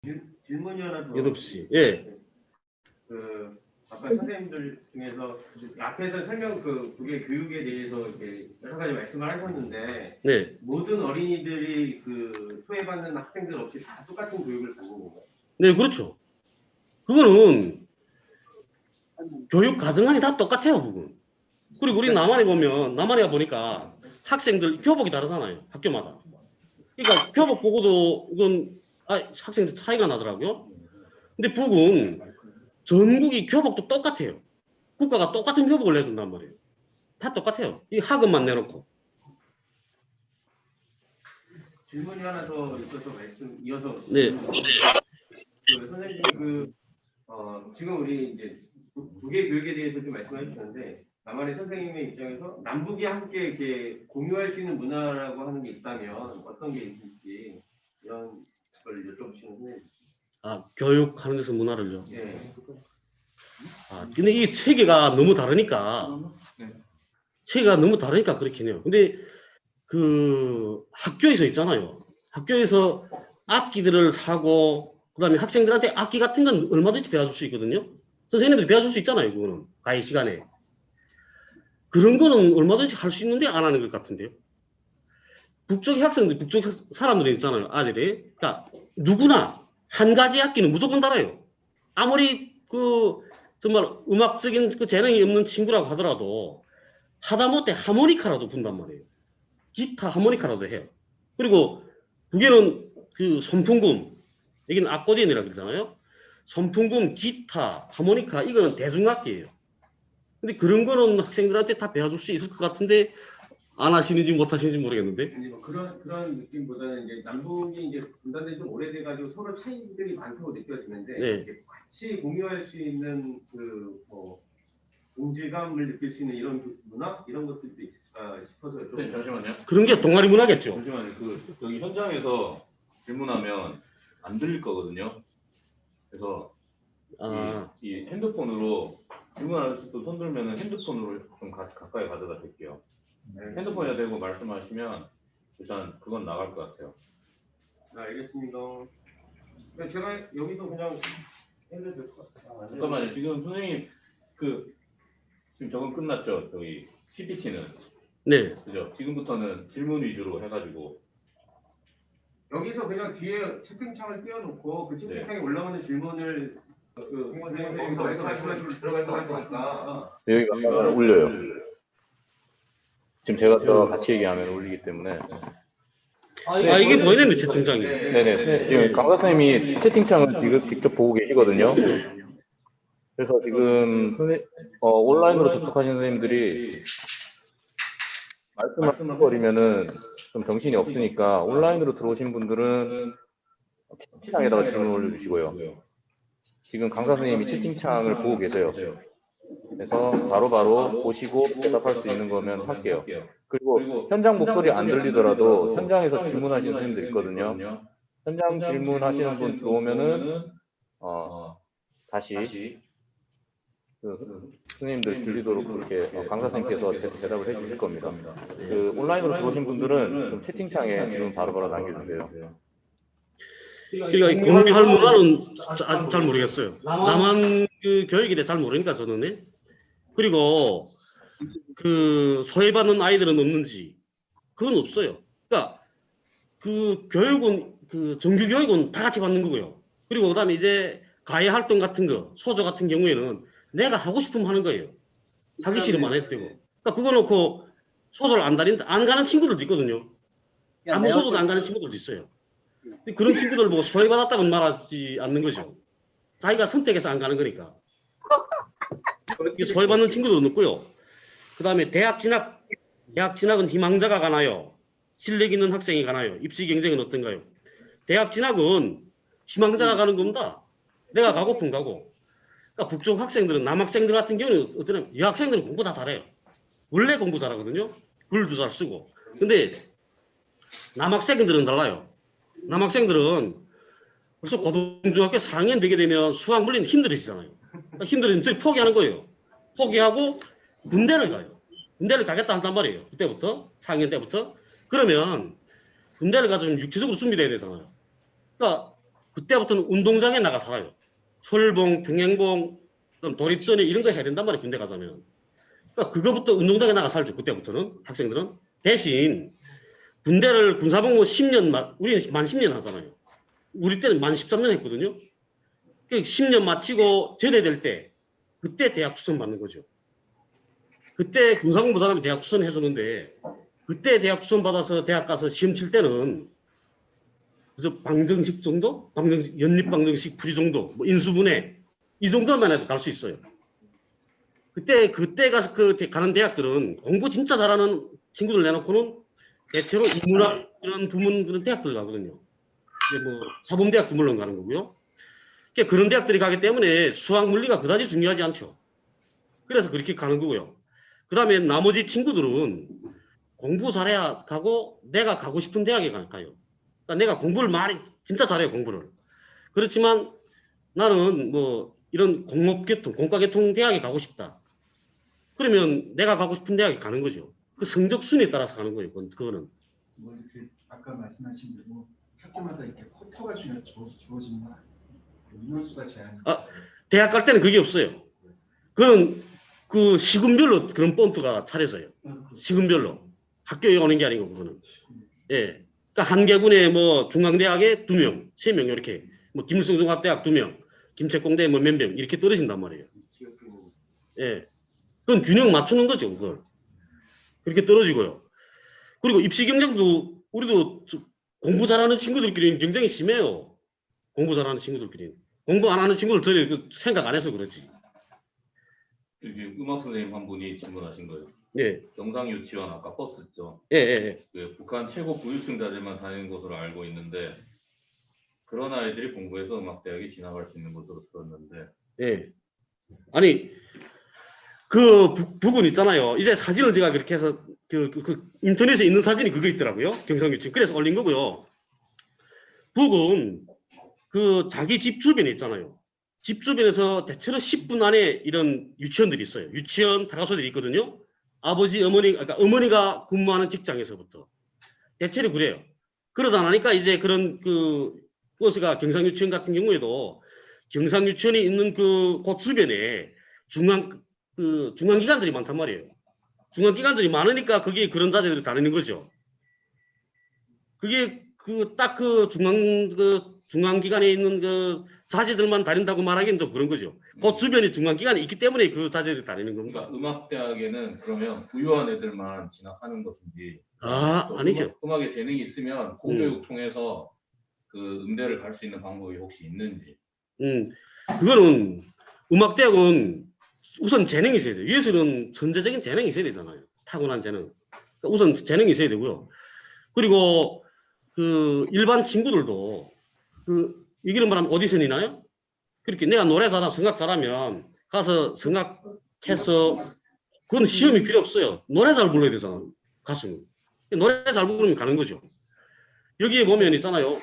질문이 하나 더. 8시. 예. 아까 선생님들 중에서 앞에서 설명 국외 교육에 대해서 이렇게 여러 가지 말씀을 하셨는데, 네. 모든 어린이들이 소외받는 학생들 없이 다 똑같은 교육을 받는 건가요? 네, 그렇죠. 그거는 교육 과정안이 다 똑같아요, 부분. 그리고 우리 남한에 보면, 남한에 보니까 학생들 교복이 다르잖아요, 학교마다. 그러니까 교복 보고도 이건 학생들 차이가 나더라고요. 근데 북은 전국이 교복도 똑같아요. 국가가 똑같은 교복을 내준단 말이에요. 다 똑같아요. 이 학업만 내놓고. 질문이 하나 더 있어서 말씀 이어서. 네. 선생님 지금 우리 이제 국외 교육에 대해서 좀 말씀해 주셨는데, 남한의 선생님의 입장에서 남북이 함께 이렇게 공유할 수 있는 문화라고 하는 게 있다면 어떤 게 있을지 이런 걸 여쭤보시는 선생님. 교육하는 데서 문화를요. 예. 근데 이 체계가 너무 다르니까 그렇긴 해요. 근데 학교에서 있잖아요. 학교에서 악기들을 사고, 그다음에 학생들한테 악기 같은 건 얼마든지 배워줄 수 있거든요. 선생님들이 배워줄 수 있잖아요. 그거는 과외 시간에. 그런 거는 얼마든지 할 수 있는데 안 하는 것 같은데요. 북쪽 사람들이 있잖아요. 아들이. 그러니까 누구나 한 가지 악기는 무조건 달아요. 아무리 정말 음악적인 재능이 없는 친구라고 하더라도 하다못해 하모니카라도 분단 말이에요. 기타 하모니카라도 해요. 그리고 북에는 손풍금, 여기는 악고디언이라고 그러잖아요. 손풍금, 기타, 하모니카, 이거는 대중악기예요. 근데 그런 거는 학생들한테 다 배워줄 수 있을 것 같은데 안 하시는지 못 하시는지 모르겠는데. 아니 그런 느낌보다는 이제 남북이 이제 분단된 지 오래돼가지고 서로 차이들이 많다고 느껴지는데, 네. 같이 공유할 수 있는 동질감을 느낄 수 있는 이런 문화 이런 것들도 있을까 싶어서요. 네, 잠시만요. 그런 게 동아리 문화겠죠. 잠시만요. 여기 현장에서 질문하면 안 들릴 거거든요. 그래서 이 핸드폰으로 질문하실 수도 손 들면은 핸드폰으로 좀 가까이 가져다 드릴게요. 핸드폰에 대고 말씀하시면 일단 그건 나갈 것 같아요. 알겠습니다. 제가 여기서 그냥 해도 될 것 같아요. 잠깐만요. 지금 선생님 지금 적응 끝났죠? 저희 PPT는. 네. 그죠? 지금부터는 질문 위주로 해가지고 여기서 그냥 뒤에 채팅창을 띄워놓고 그 채팅창에 올라오는 질문을 선생님이 거기서 말씀하시면 들어갈 것 같으니까. 여기가 울려요. 지금 제가 또 같이 얘기하면 울리기 때문에. 이게 보이네요, 채팅창이. 네네. 지금 강사 선생님이 채팅창을 지금 직접 보고 계시거든요. 그래서 지금 온라인으로 접속하신 선생님들이 말씀을 버리면은 좀 정신이 없으니까 온라인으로 들어오신 분들은 채팅창에다가 질문 올려주시고요. 지금 강사 선생님이 채팅창을 보고 계세요. 그래서 바로바로 보시고 대답할 수 있는 거면 할게요. 그리고 현장 목소리 안 들리더라도 현장에서 질문하시는 선생님들 있거든요. 현장 질문하시는 분 들어오면은 다시 선생님들 들리도록 그렇게 강사 선생님께서 대답을 해주실 겁니다. 온라인으로 들어오신 분들은 좀 채팅창에 질문 바로바로 남겨주세요. 그러니까 공유할 문화는 잘 모르겠어요. 남한 교육에 대해 잘 모르니까 저는. 그리고 소외받는 아이들은 없는지 그건 없어요. 그러니까 교육은 정규 교육은 다 같이 받는 거고요. 그리고 그다음에 이제 가해 활동 같은 거, 소조 같은 경우에는 내가 하고 싶으면 하는 거예요. 하기 싫으면 안 해도 되고. 그러니까 그거 놓고 소조를 안 가는 친구들도 있거든요. 아무 소조도 안 가는 친구들도 있어요. 그런 친구들 보고 소외받았다고는 말하지 않는 거죠. 자기가 선택해서 안 가는 거니까. 소외받는 친구들은 없고요. 그 다음에 대학 진학은 희망자가 가나요? 실력 있는 학생이 가나요? 입시 경쟁은 어떤가요? 대학 진학은 희망자가 가는 겁니다. 내가 가고픈 가고. 그러니까 북쪽 학생들은 남학생들 같은 경우는 어떠냐면 여학생들은 공부 다 잘해요. 원래 공부 잘하거든요. 글도 잘 쓰고. 근데 남학생들은 달라요. 남학생들은 벌써 고등중학교 4학년 되게 되면 수학 물리는 힘들어지잖아요. 힘들어지면 포기하는 거예요. 포기하고 군대를 가요. 군대를 가겠다 한단 말이에요. 그때부터 4학년 때부터. 그러면 군대를 가서 좀 육체적으로 준비돼야 되잖아요. 그러니까 그때부터는 운동장에 나가 살아요. 철봉, 평행봉, 도립전에 이런 거 해야 된단 말이에요. 군대 가자면. 그러니까 그거부터 운동장에 나가 살죠. 그때부터는 학생들은. 대신 군대를 군사복무 10년, 우리는 만 10년 하잖아요. 우리 때는 만 13년 했거든요. 10년 마치고 제대될 때 그때 대학 추천 받는 거죠. 그때 군사공부 사람이 대학 추천 해주는데 그때 대학 추천 받아서 대학 가서 시험 칠 때는 그래서 방정식 정도, 연립 방정식 풀이 정도, 뭐 인수분해 이 정도만 해도 갈 수 있어요. 그때 가서 가는 대학들은 공부 진짜 잘하는 친구들 내놓고는 대체로 인문학 그런 부문 그런 대학들 가거든요. 이제 뭐 사범대학도 물론 가는 거고요. 그러니까 그런 대학들이 가기 때문에 수학 물리가 그다지 중요하지 않죠. 그래서 그렇게 가는 거고요. 그 다음에 나머지 친구들은 공부 잘해야 가고 내가 가고 싶은 대학에 가요. 그러니까 내가 공부를 많이 진짜 잘해요. 공부를. 그렇지만 나는 뭐 이런 공업계통, 공과계통 대학에 가고 싶다. 그러면 내가 가고 싶은 대학에 가는 거죠. 그 성적 순위에 따라서 가는 거예요. 그거는. 뭐 이렇게 아까 말씀하신 대로 학교마다 이렇게 쿼터가 주어지는 건 인원수가 제한이. 대학 갈 때는 그게 없어요. 그건 그 시군별로 그런 본트가 차려져요. 시군별로. 학교에 오는 게 아니고 그거는. 예. 그러니까 한 개군에 뭐 중앙대학에 2명, 3명 이렇게 뭐 김일성종합대학 2명, 김책공대 뭐 몇 명 이렇게 떨어진단 말이에요. 예. 그건 균형 맞추는 거죠, 그걸. 그렇게 떨어지고요. 그리고 입시 경쟁도 우리도 공부 잘하는 친구들끼리는 경쟁이 심해요. 공부 잘하는 친구들끼리. 공부 안 하는 친구들 전혀 생각 안 해서 그렇지. 이게 음악 선생님 한 분이 질문하신 거예요. 예. 경상 유치원 아까 버스죠. 예. 그 북한 최고 부유층 자들만 다니는 것으로 알고 있는데 그런 아이들이 공부해서 음악대학에 진학할 수 있는 것으로 들었는데. 예. 아니 그 부분 있잖아요. 이제 사진을 제가 그렇게 해서 그 인터넷에 있는 사진이 그거 있더라고요. 경상 유치원. 그래서 올린 거고요. 북은 그 자기 집 주변에 있잖아요. 집 주변에서 대체로 10분 안에 이런 유치원들이 있어요. 유치원 다가소들이 있거든요. 아버지, 어머니, 그러니까 어머니가 근무하는 직장에서부터 대체로 그래요. 그러다 나니까 이제 그런 그 버스가 경상 유치원 같은 경우에도 경상 유치원이 있는 그 주변에 중앙기관들이 많단 말이에요. 중앙기관들이 많으니까 거기에 그런 자재들이 다니는 거죠. 그게 딱 중앙기관에 있는 그 자재들만 다닌다고 말하기는 좀 그런 거죠. 그 주변에 중앙기관이 있기 때문에 그 자재들이 다니는 겁니다. 그러니까 음악대학에는 그러면 부유한 애들만 진학하는 것인지. 아니죠. 음악에 재능이 있으면 공교육 통해서 그 음대를 갈 수 있는 방법이 혹시 있는지. 그거는 음악대학은 우선 재능이 있어야 돼요. 예술은 전제적인 재능이 있어야 되잖아요. 타고난 재능. 그러니까 우선 재능이 있어야 되고요. 그리고 그 일반 친구들도 그 이기는 말하면 오디션이나요? 그렇게 내가 노래 잘하면 성악 잘하면 가서 성악해서 그건 시험이 필요 없어요. 노래 잘 불러야 되잖아. 가수는. 노래 잘 부르면 가는 거죠. 여기에 보면 있잖아요.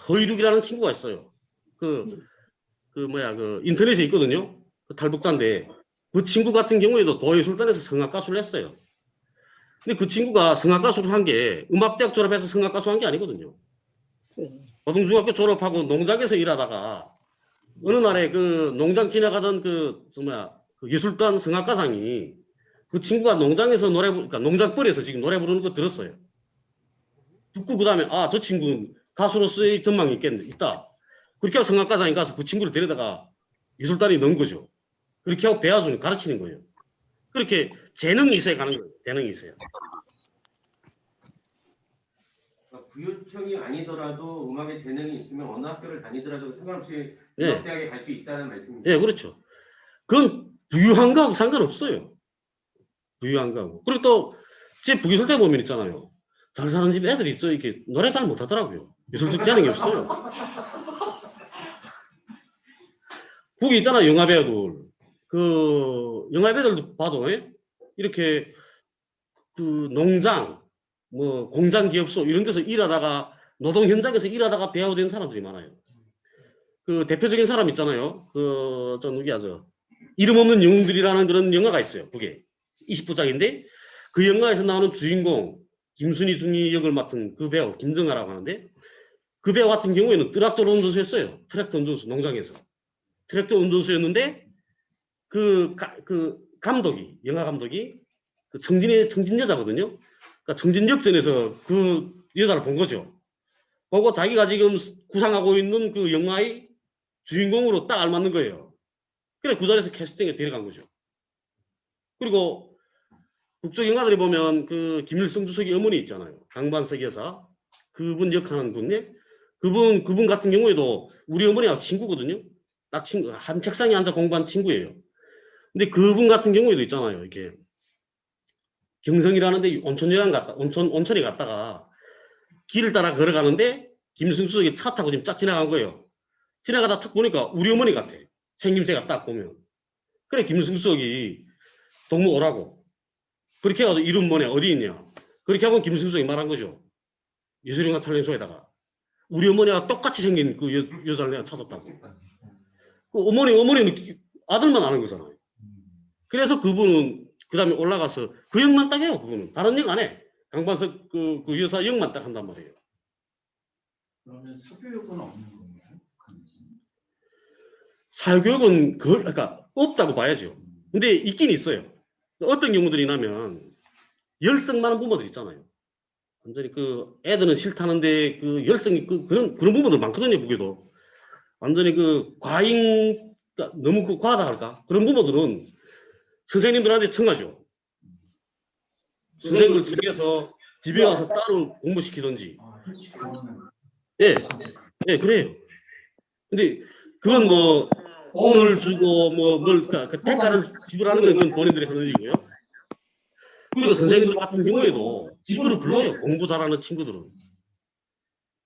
허이룩이라는 친구가 있어요. 그 인터넷에 있거든요. 그 탈북자인데 그 친구 같은 경우에도 도예술단에서 성악 가수를 했어요. 근데 그 친구가 성악 가수를 한 게 음악대학 졸업해서 성악 가수 한 게 아니거든요. 고등중학교 졸업하고 농장에서 일하다가 어느 날에 그 농장 지나가던 그 예술단 성악가상이 그 친구가 농장에서 그러니까 농장벌에서 지금 노래 부르는 거 들었어요. 듣고 그 다음에 저 친구 가수로서의 전망이 있다. 그렇게 하고 성악가상이 가서 그 친구를 데려다가 예술단에 넣은 거죠. 그렇게 하고 배워주는 가르치는 거예요. 그렇게 재능이 있어야 가는 거예요. 재능이 있어야. 부유층이 아니더라도 음악에 재능이 있으면 어느 학교를 다니더라도 상관없이 네. 음악대학에 갈 수 있다는 말씀입니다. 네, 그렇죠. 그건 부유한 거하고 상관없어요. 부유한 거하고. 그리고 또 제 부기술대 보면 있잖아요. 잘 사는 집 애들이 있죠. 이렇게 노래 잘 못하더라고요. 예술적 재능이 없어요. 북이 있잖아요. 영화배우들. 그 영화배우들도 봐도 이렇게 그 농장, 뭐 공장 기업소 이런 데서 일하다가 노동 현장에서 일하다가 배우된 사람들이 많아요. 그 대표적인 사람 있잖아요. 이름 없는 영웅들이라는 그런 영화가 있어요. 북에 20부작인데 그 영화에서 나오는 주인공 김순희 중이 역을 맡은 그 배우 김정아라고 하는데 그 배우 같은 경우에는 트랙터 운전수였어요. 트랙터 운전수 농장에서 트랙터 운전수였는데 그 감독이 영화 감독이 그 청진 여자거든요. 그러니까 청진역전에서 그 여자를 본 거죠. 보고 자기가 지금 구상하고 있는 그 영화의 주인공으로 딱 알맞는 거예요. 그래 그 자리에서 캐스팅에 데려간 거죠. 그리고 국적 영화들이 보면 그 김일성 주석의 어머니 있잖아요. 강반석 여사. 그분 역하는 분에 그분 같은 경우에도 우리 어머니하고 친구거든요. 딱 친구 한 책상에 앉아 공부한 친구예요. 근데 그분 같은 경우에도 있잖아요. 이렇게 경성이라는데 온천에 갔다가 길을 따라 걸어가는데 김일성 주석이 차 타고 지금 쫙 지나간 거예요. 지나가다 탁 보니까 우리 어머니 같아. 생김새가 딱 보면. 그래 김일성 주석이 동무 오라고. 그렇게 해서 이름 뭐냐 어디 있냐. 그렇게 하고 김일성 주석이 말한 거죠. 예술영화 촬영소에다가 우리 어머니와 똑같이 생긴 그 여자를 내가 찾았다고. 그 어머니는 아들만 아는 거잖아요. 그래서 그분은 그 다음에 올라가서 그 역만 딱 해요. 그분은 다른 역 안 해. 강반석 그 여사 역만 딱 한단 말이에요. 그러면 사교육은 없는 건가요? 사교육은 그러니까 없다고 봐야죠. 근데 있긴 있어요. 어떤 경우들이냐면 열성 많은 부모들 있잖아요. 완전히 그 애들은 싫다는데 그 열성이 그런 부분들 많거든요. 보기도 완전히 그 과잉 그러니까 너무 그 과하다 할까 그런 부모들은 선생님들한테 청하죠. 선생님을 속여서 집에 와서 따로 공부시키든지. 예, 예, 그래요. 근데 그건 뭐 돈을 주고 뭘 그 대가를 지불하는 건 그건 본인들이 하는 일이고요. 그리고 선생님들 같은 경우에도 집으로 불러요. 공부 잘하는 친구들은.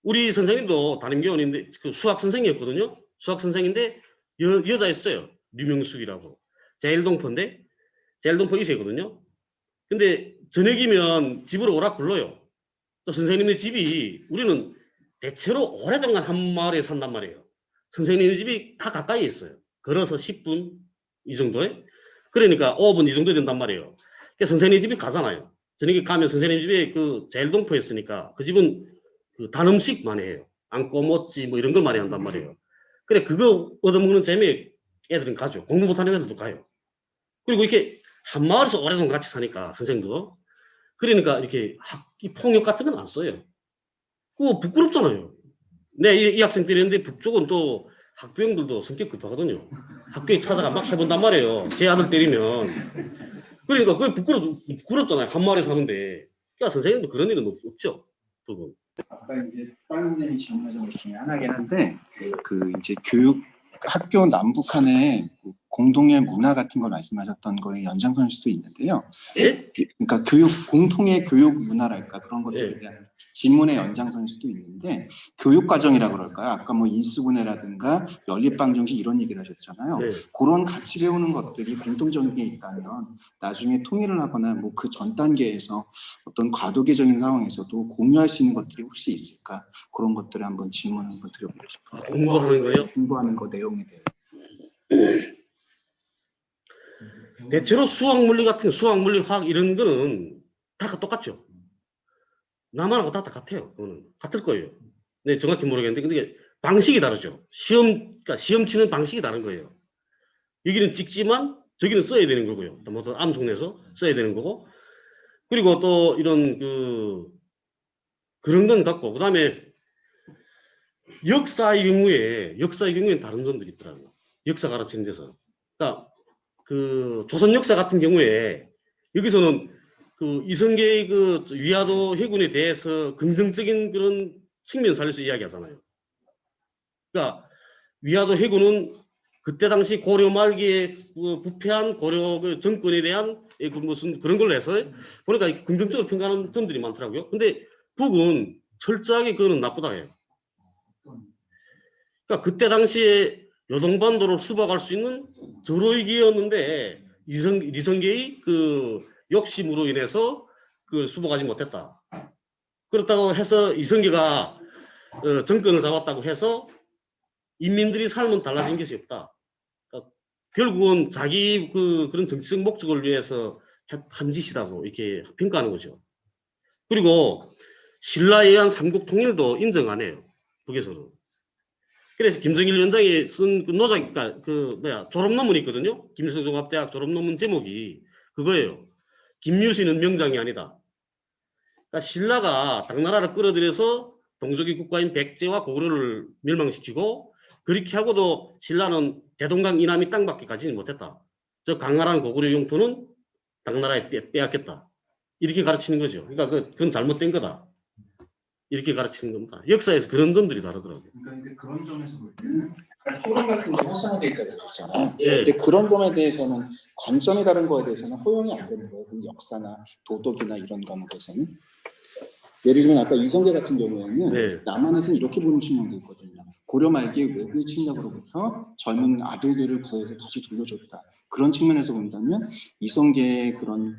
우리 선생님도 담임교원인데 그 수학 선생이었거든요. 수학 선생인데 여자였어요. 류명숙이라고. 제일동포인데 제일동포 이세거든요. 근데 저녁이면 집으로 오라 불러요. 또 선생님의 집이 우리는 대체로 오랫동안 한 마을에 산단 말이에요. 선생님의 집이 다 가까이에 있어요. 걸어서 10분 이 정도에. 그러니까 5분 이 정도 된단 말이에요. 그러니까 선생님 집이 가잖아요. 저녁에 가면 선생님 집에 그 제일동포였으니까 그 집은 그 단음식만 해요. 안고 먹지 뭐 이런 걸 많이 한단 말이에요. 그래 그거 얻어먹는 재미에 애들은 가죠. 공부 못하는 애들도 가요. 그리고 이렇게 한 마을에서 오랫동안 같이 사니까 선생도 그러니까 이렇게 폭력 같은 건 안 써요. 그거 부끄럽잖아요. 네, 이 학생 때렸는데 북쪽은 또 학부형들도 성격 급하거든요. 학교에 찾아가 막 해본단 말이에요. 제 아들 때리면. 그러니까 그게 부끄럽잖아요. 한 마을에 사는데. 그러니까 선생님도 그런 일은 없죠. 그건. 아까 이제 빵 선생님이 질문하신 것 중에 하나긴 한데 그 이제 교육 학교 남북한의 그 공동의 문화 같은 걸 말씀하셨던 거에 연장선일 수도 있는데요. 예? 그러니까 공통의 교육 문화랄까 그런 것들에 대한 질문의 연장선일 수도 있는데 교육 과정이라 그럴까요? 아까 뭐 인수분해라든가 연립방 정식 이런 얘기를 하셨잖아요. 네. 그런 같이 배우는 것들이 공통적인 게 있다면 나중에 통일을 하거나 뭐 그 전 단계에서 어떤 과도기적인 상황에서도 공유할 수 있는 것들이 혹시 있을까? 그런 것들을 한번 질문 한번 드려보고 싶어요. 공부하는 거예요? 공부하는 거 내용에 대해. 대체로 수학 물리 같은 수학 물리 화학 이런 거는 다 똑같죠. 남한하고 다 같아요. 그거는 같을 거예요. 네, 정확히 모르겠는데 근데 방식이 다르죠. 그러니까 시험 치는 방식이 다른 거예요. 여기는 찍지만 저기는 써야 되는 거고요. 또 암송 내서 써야 되는 거고. 그리고 또 이런 그런 건 같고 그다음에 역사의 경우에는 다른 점들이 있더라고요. 역사 가르치는 데서. 그러니까 그 조선 역사 같은 경우에 여기서는 그 이성계의 그 위화도 해군에 대해서 긍정적인 그런 측면 살려서 이야기하잖아요. 그러니까 위화도 해군은 그때 당시 고려 말기에 그 부패한 고려 그 정권에 대한 그 무슨 그런 걸로 해서 보니까 긍정적으로 평가하는 점들이 많더라고요. 근데 북은 철저하게 그거는 나쁘다 해요. 그러니까 그때 당시에 요동반도를 수박할 수 있는 드로이기였는데 리성계의 그 욕심으로 인해서 그 수복하지 못했다. 그렇다고 해서 이성계가 정권을 잡았다고 해서 인민들이 삶은 달라진 것이 없다. 그러니까 결국은 자기 그런 정치적 목적을 위해서 한 짓이라고 이렇게 평가하는 거죠. 그리고 신라에 의한 삼국 통일도 인정 안 해요. 북에서는. 그래서 김정일 위원장이 쓴 그 노작, 그러니까 졸업 논문이 있거든요. 김일성 종합대학 졸업 논문 제목이 그거예요. 김유신은 명장이 아니다. 그러니까 신라가 당나라를 끌어들여서 동족의 국가인 백제와 고구려를 멸망시키고 그렇게 하고도 신라는 대동강 이남이 땅밖에 가지는 못했다. 저 강활한 고구려 영토는 당나라에 빼앗겼다. 이렇게 가르치는 거죠. 그러니까 그건 잘못된 거다. 이렇게 가르치는 겁니다. 역사에서 그런 점들이 다르더라고요. 그러니까 그런 점에서 볼 때는 토론 같은 게 활성화돼 있다고 했잖아요. 예. 근데 그런 점에 대해서는 관점이 다른 거에 대해서는 허용이 안 되는 거예요. 그럼 역사나 도덕이나 이런 과목에서는 예를 들면 아까 이성계 같은 경우에는 네. 남한에서는 이렇게 보는 측면도 있거든요. 고려 말기에 외국의 침략으로부터 젊은 아들들을 구해서 다시 돌려줬다. 그런 측면에서 본다면 이성계의 그런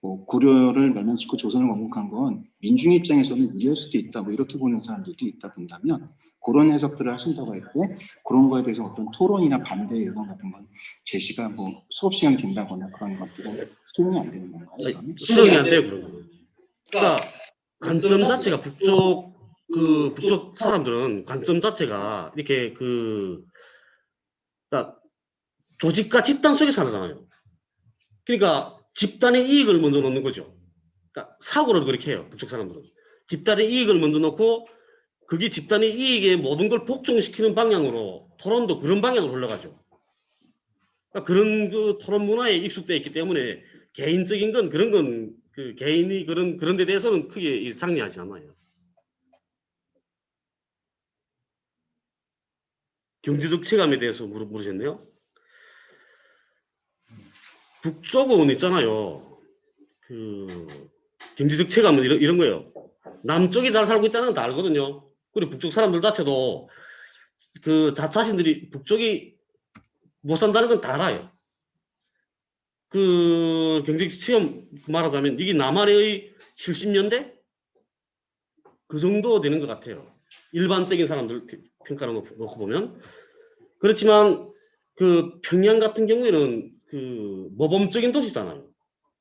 뭐 고려를 멸망시키고 조선을 건국한 건 민중 입장에서는 무리할 수도 있다. 뭐 이렇게 보는 사람들도 있다 본다면 그런 해석들을 하신다고 할 때 그런 거에 대해서 어떤 토론이나 반대 의견 같은 건 제시가 뭐 수업 시간이 된다거나 그런 것들은 수용이 안 되는 건가요? 그러면? 수용이 안 돼요, 그런 거. 그러니까 관점 자체가 북쪽 사람들은 관점 자체가 이렇게 그러니까 조직과 집단 속에 살잖아요. 그러니까 집단의 이익을 먼저 놓는 거죠. 그러니까 사고를 그렇게 해요, 북쪽 사람들은. 집단의 이익을 먼저 놓고 그게 집단의 이익에 모든 걸 복종시키는 방향으로 토론도 그런 방향으로 흘러가죠. 그러니까 그런 그 토론 문화에 익숙되어 있기 때문에 개인적인 건 그런 건 그 개인이 그런 데 대해서는 크게 장려하지 않아요. 경제적 체감에 대해서 물으셨네요. 북쪽은 있잖아요. 그 경제적 체감은 이런 거예요. 남쪽이 잘 살고 있다는 건 다 알거든요. 그리고 북쪽 사람들 자체도 그 자신들이 북쪽이 못 산다는 건 다 알아요. 그 경제적 체험 말하자면 이게 남한의 70년대 그 정도 되는 것 같아요. 일반적인 사람들 평가를 놓고 보면. 그렇지만 그 평양 같은 경우에는 그 모범적인 도시잖아요.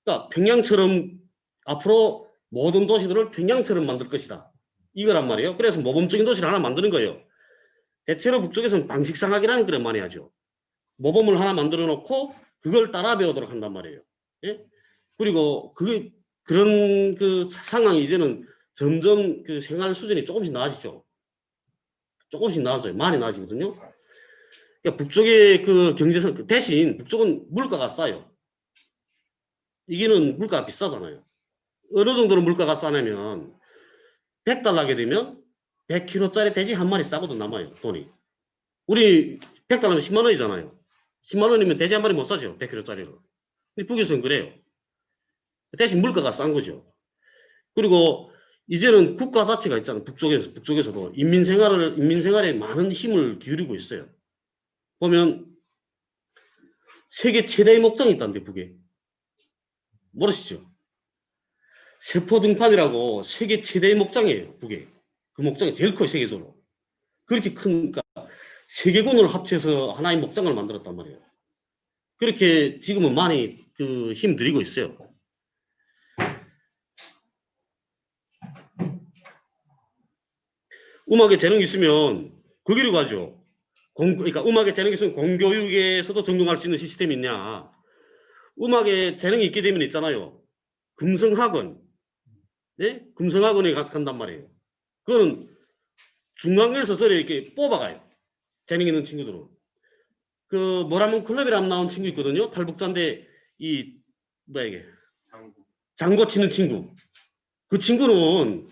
그러니까 평양처럼 앞으로 모든 도시들을 평양처럼 만들 것이다. 이거란 말이에요. 그래서 모범적인 도시를 하나 만드는 거예요. 대체로 북쪽에서는 방식상학이라는 걸 많이 하죠. 모범을 하나 만들어 놓고 그걸 따라 배우도록 한단 말이에요. 예? 그리고 그런 그 상황이 이제는 점점 그 생활 수준이 조금씩 나아지죠. 조금씩 나아져요. 많이 나아지거든요. 그러니까 북쪽의 그 경제성 대신 북쪽은 물가가 싸요. 이게는 물가가 비싸잖아요. 어느 정도로 물가가 싸냐면 100달러 하게 되면 100kg짜리 돼지 한 마리 싸고도 남아요. 돈이. 우리 100달러면 10만 원이잖아요. 10만 원이면 돼지 한 마리 못 사죠. 100kg짜리로. 근데 북에서는 그래요. 대신 물가가 싼 거죠. 그리고 이제는 국가 자체가 있잖아요. 북쪽에서도 인민생활에 많은 힘을 기울이고 있어요. 보면 세계 최대의 목장이 있다는데 북에. 모르시죠? 세포등판이라고 세계 최대의 목장이에요. 북에. 그 목장이 제일 커요. 세계적으로. 그렇게 크니까 세계군을 합쳐서 하나의 목장을 만들었단 말이에요. 그렇게 지금은 많이 그 힘 들이고 있어요. 음악에 재능이 있으면 그 길로 가죠. 그러니까 음악에 재능이 있으면 공교육에서도 전공할 수 있는 시스템이 있냐. 음악에 재능이 있게 되면 있잖아요. 금성학원. 네? 금성학원에 간단 말이에요. 그거는 중앙에서 저를 이렇게 뽑아가요. 재능 있는 친구들은. 그 뭐라면 클럽이라면 나온 친구 있거든요. 탈북자인데 이 뭐야 이게 장고 치는 친구. 그 친구는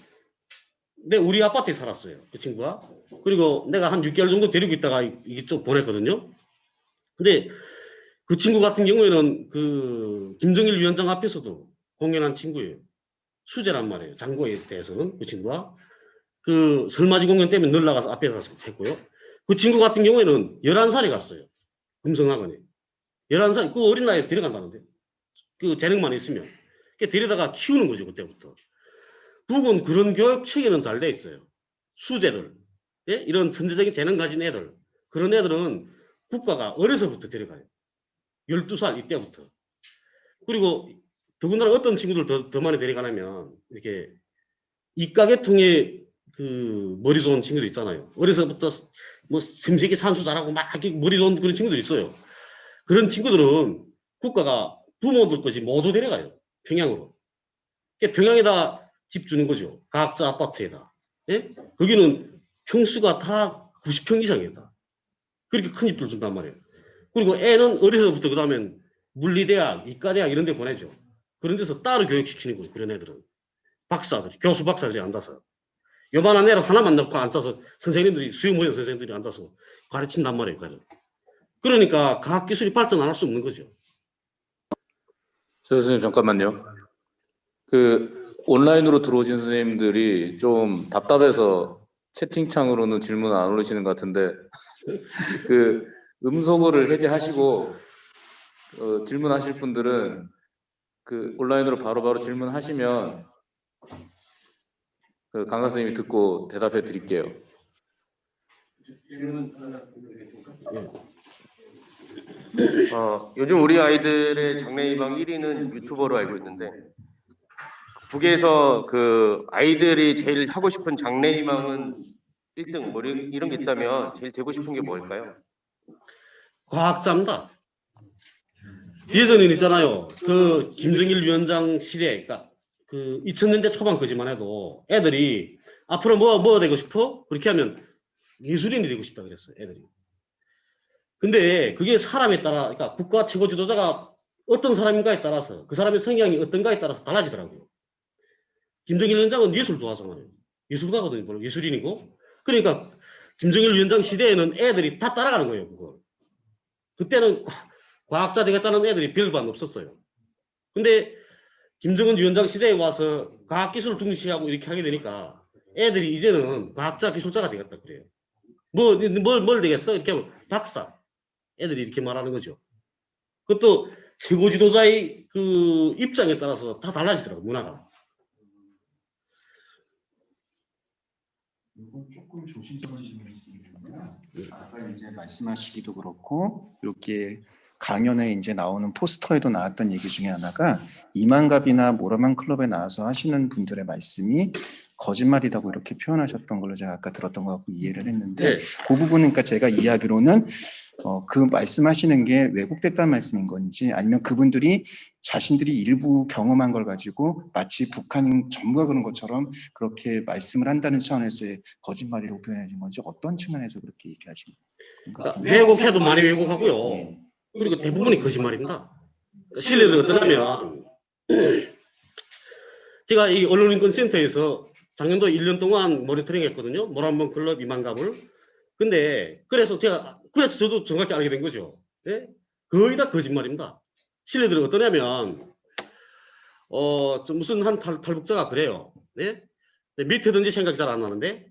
우리 아파트에 살았어요. 그 친구가. 그리고 내가 한 6개월 정도 데리고 있다가 이게 좀 보냈거든요. 근데 그 친구 같은 경우에는 그 김정일 위원장 앞에서도 공연한 친구예요. 수재란 말이에요. 장고에 대해서는 그 친구가. 그 설맞이 공연 때문에 늘 나가서 앞에 가서 했고요. 그 친구 같은 경우에는 11살에 갔어요. 금성학원에. 11살, 그 어린 나이에 데려간다는데. 그 재능만 있으면. 데려다가 키우는 거죠, 그때부터. 북은 그런 교육 체계는 잘 돼 있어요. 수재들. 예? 이런 천재적인 재능 가진 애들. 그런 애들은 국가가 어려서부터 데려가요. 12살 이때부터. 그리고 더군다나 어떤 친구들 더 많이 데려가냐면 이렇게 이가계통의 그 그 머리 좋은 친구들 있잖아요. 어려서부터 뭐 sem세기 산수 잘하고 막 이렇게 머리 좋은 그런 친구들 있어요. 그런 친구들은 국가가 부모들 것이 모두 데려가요. 평양으로. 그러니까 평양에다 집 주는 거죠. 각자 아파트에다. 예? 거기는 평수가 다 90평 이상이다. 그렇게 큰 집들 준단 말이에요. 그리고 애는 어려서부터 그 다음엔 물리대학, 이과대학 이런 데 보내죠. 그런 데서 따로 교육시키는 거죠. 그런 애들은. 박사들, 교수 박사들이 앉아서. 요만한 애를 하나만 넣고 앉아서 선생님들이, 수요모형 선생님들이 앉아서 가르친단 말이에요. 그러니까 과학기술이 발전 안 할 수 없는 거죠. 선생님 잠깐만요. 그 온라인으로 들어오신 선생님들이 좀 답답해서 채팅창으로는 질문 안 올리시는 것 같은데 그 음소거를 해제하시고 질문하실 분들은 그 온라인으로 바로바로 질문하시면 그 강사 선생님이 듣고 대답해 드릴게요. 질문 하나 드리겠습니까? 요즘 우리 아이들의 장래 희망 1위는 유튜버로 알고 있는데 북에서 그 아이들이 제일 하고 싶은 장래 희망은 1등 뭐 이런 게 있다면 제일 되고 싶은 게 뭘까요? 과학자입니다. 예전에는 있잖아요. 그 김정일 위원장 시대, 그러니까 그 2000년대 초반 거지만 해도 애들이 앞으로 뭐 되고 싶어? 그렇게 하면 예술인이 되고 싶다 그랬어요. 애들이. 근데 그게 사람에 따라, 그러니까 국가 최고 지도자가 어떤 사람인가에 따라서 그 사람의 성향이 어떤가에 따라서 달라지더라고요. 김정일 위원장은 예술 좋아하잖아요. 예술가거든요. 물론 예술인이고. 그러니까 김정일 위원장 시대에는 애들이 다 따라가는 거예요. 그거. 그때는 과학자 되겠다는 애들이 별반 없었어요. 근데 김정은 위원장 시대에 와서 과학기술을 중시하고 이렇게 하게 되니까 애들이 이제는 과학자 기술자가 되겠다 그래요. 뭘 되겠어? 이렇게 하면 박사. 애들이 이렇게 말하는 거죠. 그것도 최고 지도자의 그 입장에 따라서 다 달라지더라고요. 문화가. 이건 조금 조심스러운 질문이신데요. 아까 이제 말씀하시기도 그렇고 이렇게 강연에 이제 나오는 포스터에도 나왔던 얘기 중에 하나가 이만갑이나 모라만 클럽에 나와서 하시는 분들의 말씀이 거짓말이라고 이렇게 표현하셨던 걸로 제가 아까 들었던 것 같고 이해를 했는데 네. 그 부분은 그러니까 제가 이해하기로는 그 말씀하시는 게 왜곡됐다는 말씀인 건지 아니면 그분들이 자신들이 일부 경험한 걸 가지고 마치 북한 전부가 그런 것처럼 그렇게 말씀을 한다는 차원에서의 거짓말이라고 표현하신 건지 어떤 측면에서 그렇게 얘기하신 건가요? 그러니까 왜곡해도 많이 왜곡하고요. 그리고 대부분이 거짓말입니다. 실례를 어떠냐면 제가 이 언론인권센터에서 작년도 1년 동안 모니터링 했거든요. 모란봉 클럽 이만갑을. 근데 그래서 저도 정확히 알게 된 거죠. 네? 거의 다 거짓말입니다. 실례들이 어떠냐면 무슨 한 탈북자가 그래요. 네? 밑에든지 생각이 잘 안 나는데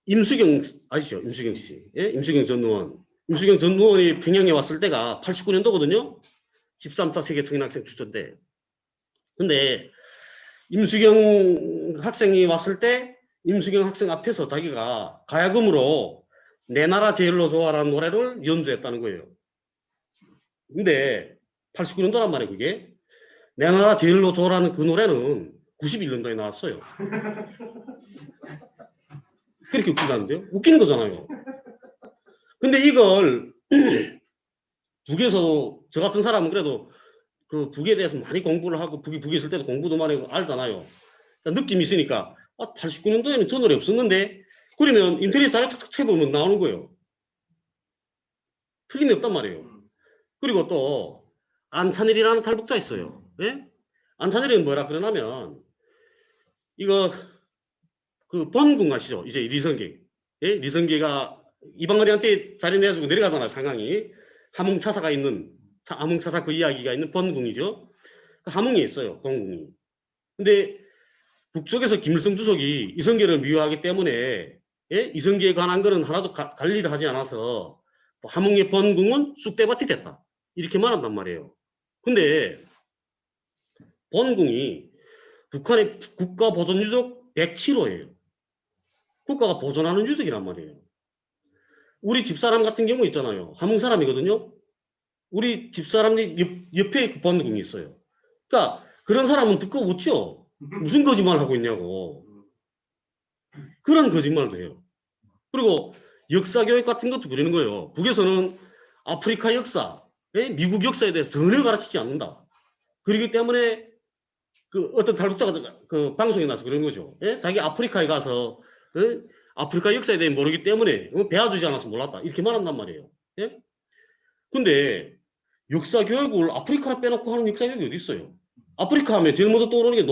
임수경 아시죠? 임수경 씨. 예? 임수경 전 의원. 임수경 전 의원이 평양에 왔을 때가 89년도거든요. 13차 세계 청년학생 추천 때. 근데 임수경 학생이 왔을 때 임수경 학생 앞에서 자기가 가야금으로 내 나라 제일로 좋아라는 노래를 연주했다는 거예요. 근데 89년도란 말이에요. 그게. 내 나라 제일로 좋아라는 그 노래는 91년도에 나왔어요. 그렇게 웃긴다는데요? 웃기는 거잖아요. 근데 이걸 북에서 저 같은 사람은 그래도 그 북에 대해서 많이 공부를 하고 북에 있을 때도 공부도 많이 하고 알잖아요. 그러니까 느낌이 있으니까 89년도에는 저 노래 없었는데 그러면 인터넷 자료 탁탁 쳐보면 나오는 거예요. 틀림이 없단 말이에요. 그리고 또 안찬일이라는 탈북자 있어요. 예? 안찬일은 뭐라 그러냐면 이거 그 번궁 아시죠? 이제 리성계. 예? 리성계가 이방원이한테 자리 내주고 내려가잖아요. 상황이. 함흥차사가 있는 함흥차사 그 이야기가 있는 번궁이죠. 그 함흥에 있어요. 번궁이. 근데 북쪽에서 김일성 주석이 이성계를 미워하기 때문에 예? 이성계에 관한 거는 하나도 관리를 하지 않아서 함흥의 번궁은 쑥대밭이 됐다. 이렇게 말한단 말이에요. 근데 번궁이 북한의 국가 보존 유적 107호예요. 국가가 보존하는 유적이란 말이에요. 우리 집사람 같은 경우 있잖아요. 함흥 사람이거든요. 우리 집사람이 옆에 번궁이 있어요. 그러니까 그런 사람은 듣고 웃죠. 무슨 거짓말 하고 있냐고. 그런 거짓말도 해요. 그리고 역사 교육 같은 것도 그러는 거예요. 북에서는 아프리카 역사, 미국 역사에 대해서 전혀 가르치지 않는다. 그렇기 때문에 그 어떤 탈북자가 그 방송에 나서 그런 거죠. 자기 아프리카에 가서 아프리카 역사에 대해 모르기 때문에 배워주지 않아서 몰랐다. 이렇게 말한단 말이에요. 예? 근데 역사 교육을 아프리카를 빼놓고 하는 역사 교육이 어디 있어요? 아프리카 하면 제일 먼저 떠오르는 게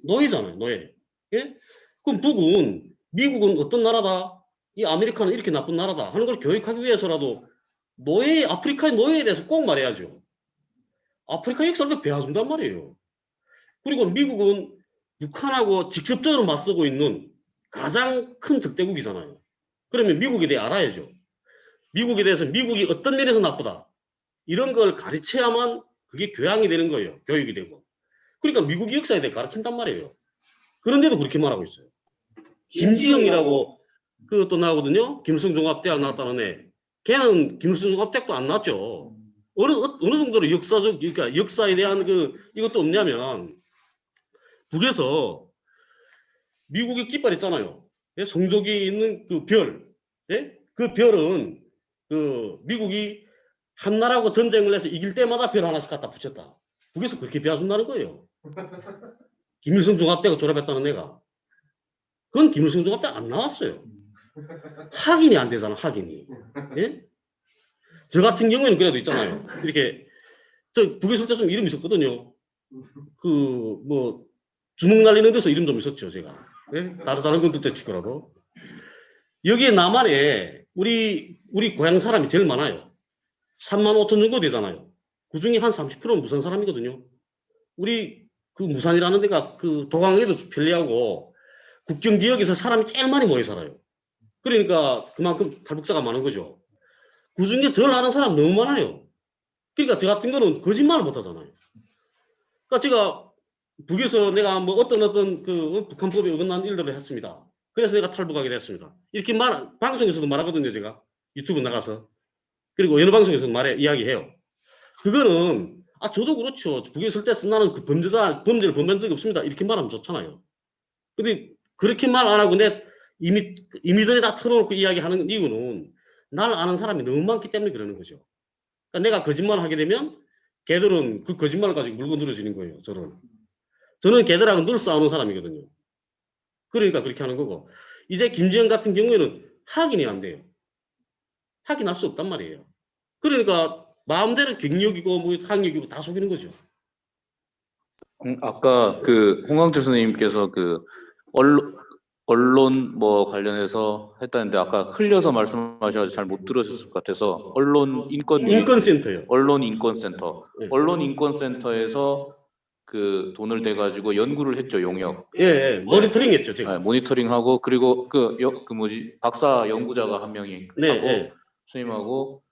노예잖아요. 노예. 예? 그럼 북은 미국은 어떤 나라다? 이 아메리카는 이렇게 나쁜 나라다 하는 걸 교육하기 위해서라도 아프리카의 노예에 대해서 꼭 말해야죠. 아프리카 역사를 배워준단 말이에요. 그리고 미국은 북한하고 직접적으로 맞서고 있는 가장 큰 적대국이잖아요. 그러면 미국에 대해 알아야죠. 미국에 대해서 미국이 어떤 면에서 나쁘다. 이런 걸 가르쳐야만 그게 교양이 되는 거예요. 교육이 되고. 그러니까 미국 역사에 대해 가르친단 말이에요. 그런데도 그렇게 말하고 있어요. 김지영이라고 그것도 나오거든요. 김성종합대학 나왔다는 애. 걔는 김성종합대학도 안 나왔죠. 어느 정도로 그러니까 역사에 대한 이것도 없냐면 북에서 미국의 깃발 있잖아요. 예? 성족이 있는 그 별. 예? 그 별은 미국이 한나라하고 전쟁을 해서 이길 때마다 별 하나씩 갖다 붙였다. 북에서 그렇게 배워준다는 거예요. 김일성 종합대가 졸업했다는 애가. 그건 김일성 종합대 안 나왔어요. 확인이 안 되잖아, 확인이. 예? 저 같은 경우에는 그래도 있잖아요. 이렇게, 저 북에 있을 때 좀 이름이 있었거든요. 주먹 날리는 데서 이름 좀 있었죠, 제가. 예? 다른 사람 건 치더라도. 여기에 남한에 우리 고향 사람이 제일 많아요. 3만 5천 정도 되잖아요. 그 중에 한 30%는 무산 사람이거든요. 우리 그 무산이라는 데가 그 도강에도 편리하고 국경 지역에서 사람이 제일 많이 모여 살아요. 그러니까 그만큼 탈북자가 많은 거죠. 그 중에 저를 아는 사람 너무 많아요. 그러니까 저 같은 거는 거짓말을 못 하잖아요. 그러니까 제가 북에서 내가 뭐 어떤 북한법에 어긋난 일들을 했습니다. 그래서 내가 탈북하게 됐습니다. 이렇게 방송에서도 말하거든요, 제가. 유튜브 나가서. 그리고 여러 방송에서도 이야기해요. 그거는, 저도 그렇죠. 북에 있을 때 나는 그 범죄를 범한 적이 없습니다. 이렇게 말하면 좋잖아요. 근데 그렇게 말 안 하고 이미 전에 다 털어놓고 이야기하는 이유는 날 아는 사람이 너무 많기 때문에 그러는 거죠. 그러니까 내가 거짓말을 하게 되면 걔들은 그 거짓말을 가지고 물고 늘어지는 거예요. 저는 걔들하고 늘 싸우는 사람이거든요. 그러니까 그렇게 하는 거고. 이제 김지영 같은 경우에는 확인이 안 돼요. 확인할 수 없단 말이에요. 그러니까 마음대로 경력이고 학력이고 다 속이는 거죠. 아까 그 홍광철 선생님께서 그 언론 뭐 관련해서 했다는데 아까 흘려서 말씀하셔서 잘 못 들으셨을 것 같아서 인권센터요. 언론인권센터. 네. 언론인권센터에서 그 돈을 대 가지고 연구를 했죠, 용역. 예, 모니터링 했죠, 제가. 모니터링하고 그리고 박사 연구자가 한 명이 하고 선생님하고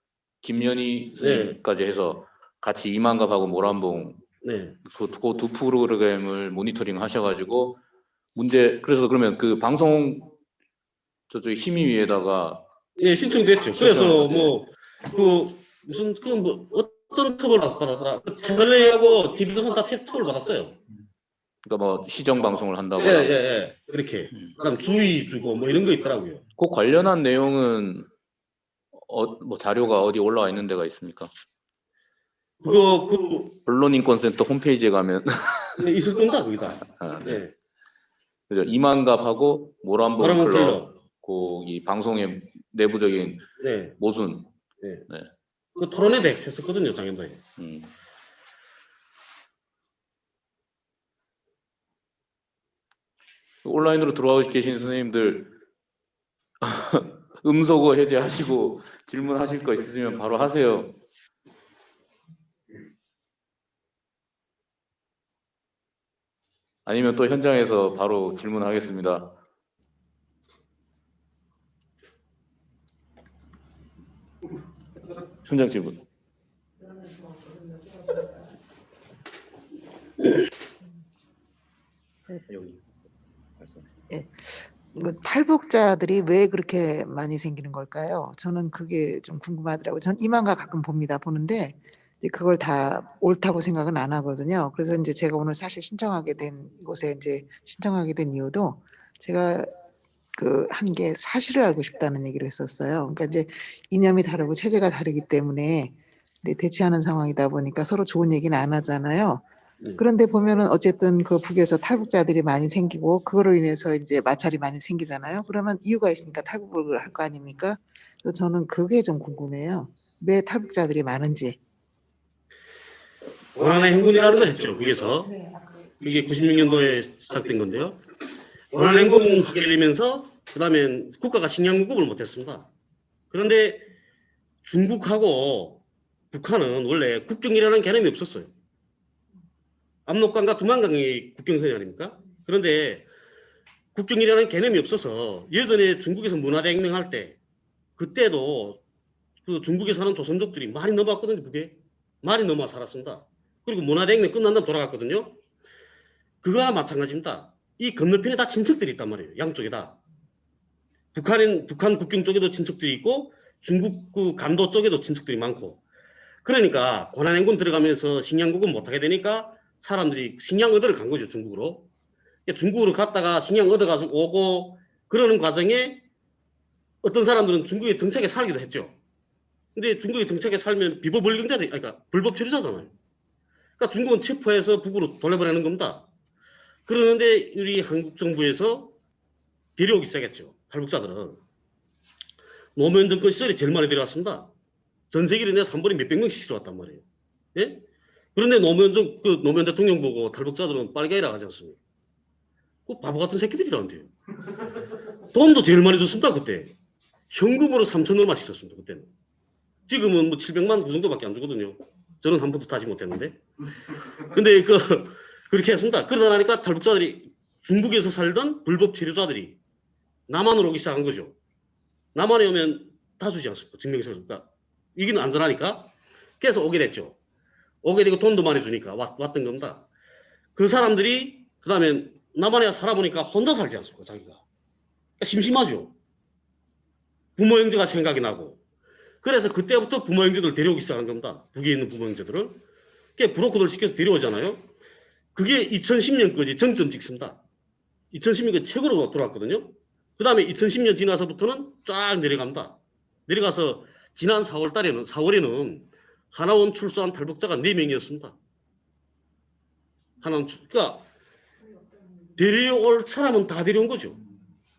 김연희 선생님까지 해서 같이 이만갑하고 모란봉 그 두 프로그램을 모니터링 하셔가지고 그래서 그러면 그 방송 저쪽 심의위에다가 신청됐죠. 그래서 어떤 톱을 받았더라. 채널A하고 TV조선 다 톱을 받았어요. 그러니까 뭐 시정 방송을 한다고. 그렇게. 그다음 주의 주고 뭐 이런 거 있더라고요. 그 관련한 내용은 뭐 자료가 어디 올라와 있는 데가 있습니까? 언론인권센터 홈페이지에 가면 있을 겁니다, 거기다. 네. 그죠. 이만갑하고 모란봉 클럽 이 방송의 내부적인 모순. 그 토론회 했었거든요, 작년도에. 온라인으로 들어와 계신 선생님들 음소거 해제하시고 질문하실 거 있으시면 바로 하세요. 아니면 또 현장에서 바로 질문하겠습니다. 현장 질문. 탈북자들이 왜 그렇게 많이 생기는 걸까요? 저는 그게 좀 궁금하더라고요. 전 이만가 가끔 보는데 이제 그걸 다 옳다고 생각은 안 하거든요. 그래서 이제 제가 오늘 사실 신청하게 된 이곳에 이제 신청하게 된 이유도 제가 그 한 게 사실을 알고 싶다는 얘기를 했었어요. 그러니까 이제 이념이 다르고 체제가 다르기 때문에 네, 대치하는 상황이다 보니까 서로 좋은 얘기는 안 하잖아요. 그런데 보면은 어쨌든 그 북에서 탈북자들이 많이 생기고 그거로 인해서 이제 마찰이 많이 생기잖아요. 그러면 이유가 있으니까 탈북을 할 거 아닙니까? 그래서 저는 그게 좀 궁금해요. 왜 탈북자들이 많은지. 원안의 행군이라는 걸 했죠. 북에서. 그게 96년도에 시작된 건데요. 원안의 행군 하게 되면서 그다음에 국가가 식량 공급을 못했습니다. 그런데 중국하고 북한은 원래 국경이라는 개념이 없었어요. 압록강과 두만강이 국경선이 아닙니까? 그런데 국경이라는 개념이 없어서 예전에 중국에서 문화대혁명할 때 그때도 그 중국에 사는 조선족들이 많이 넘어왔거든요. 북에 많이 넘어와 살았습니다. 그리고 문화대혁명 끝난 다음 돌아갔거든요. 그거와 마찬가지입니다. 이 건너편에 다 친척들이 있단 말이에요. 양쪽에 다. 북한 국경 쪽에도 친척들이 있고 중국 그 간도 쪽에도 친척들이 많고. 그러니까 고난행군 들어가면서 식량 공급 못하게 되니까 사람들이 식량 얻으러 간 거죠. 중국으로. 중국으로 갔다가 식량 얻어가지고 오고 그러는 과정에 어떤 사람들은 중국에 정착해 살기도 했죠. 근데 중국에 정착해 살면 비법월경자들, 그러니까 불법 체류자잖아요. 그러니까 중국은 체포해서 북으로 돌려보내는 겁니다. 그러는데 우리 한국 정부에서 데려오기 시작했죠. 탈북자들은. 노무현 정권 시절에 제일 많이 데려왔습니다. 전 세계로 내가 3번에 몇백 명씩 실어왔단 말이에요. 예? 그런데 노무현 대통령 보고 탈북자들은 빨갱이라고 하지 않습니까? 그 바보 같은 새끼들이라는데요. 돈도 제일 많이 줬습니다, 그때. 현금으로 3천 얼마씩 줬습니다, 그때는. 지금은 뭐 700만 그 정도밖에 안 주거든요. 저는 한 번도 타지 못했는데. 근데 그렇게 했습니다. 그러다 나니까 탈북자들이 중국에서 살던 불법 체류자들이 남한으로 오기 시작한 거죠. 남한에 오면 다 주지 않습니까? 증명서. 그러니까 이기는 안전하니까. 그래서 오게 됐죠. 오게 되고 돈도 많이 주니까 왔던 겁니다. 그 사람들이 그 다음에 남한에 살아보니까 혼자 살지 않습니까? 자기가. 그러니까 심심하죠. 부모 형제가 생각이 나고. 그래서 그때부터 부모 형제들 데려오기 시작한 겁니다. 북에 있는 부모 형제들을. 그게 브로커들 시켜서 데려오잖아요. 그게 2010년까지 정점 찍습니다. 2010년까지 최고로 돌아왔거든요. 그 다음에 2010년 지나서부터는 쫙 내려갑니다. 내려가서 지난 4월에는 하나원 출소한 탈북자가 4명이었습니다. 그러니까 데려올 사람은 다 데려온 거죠.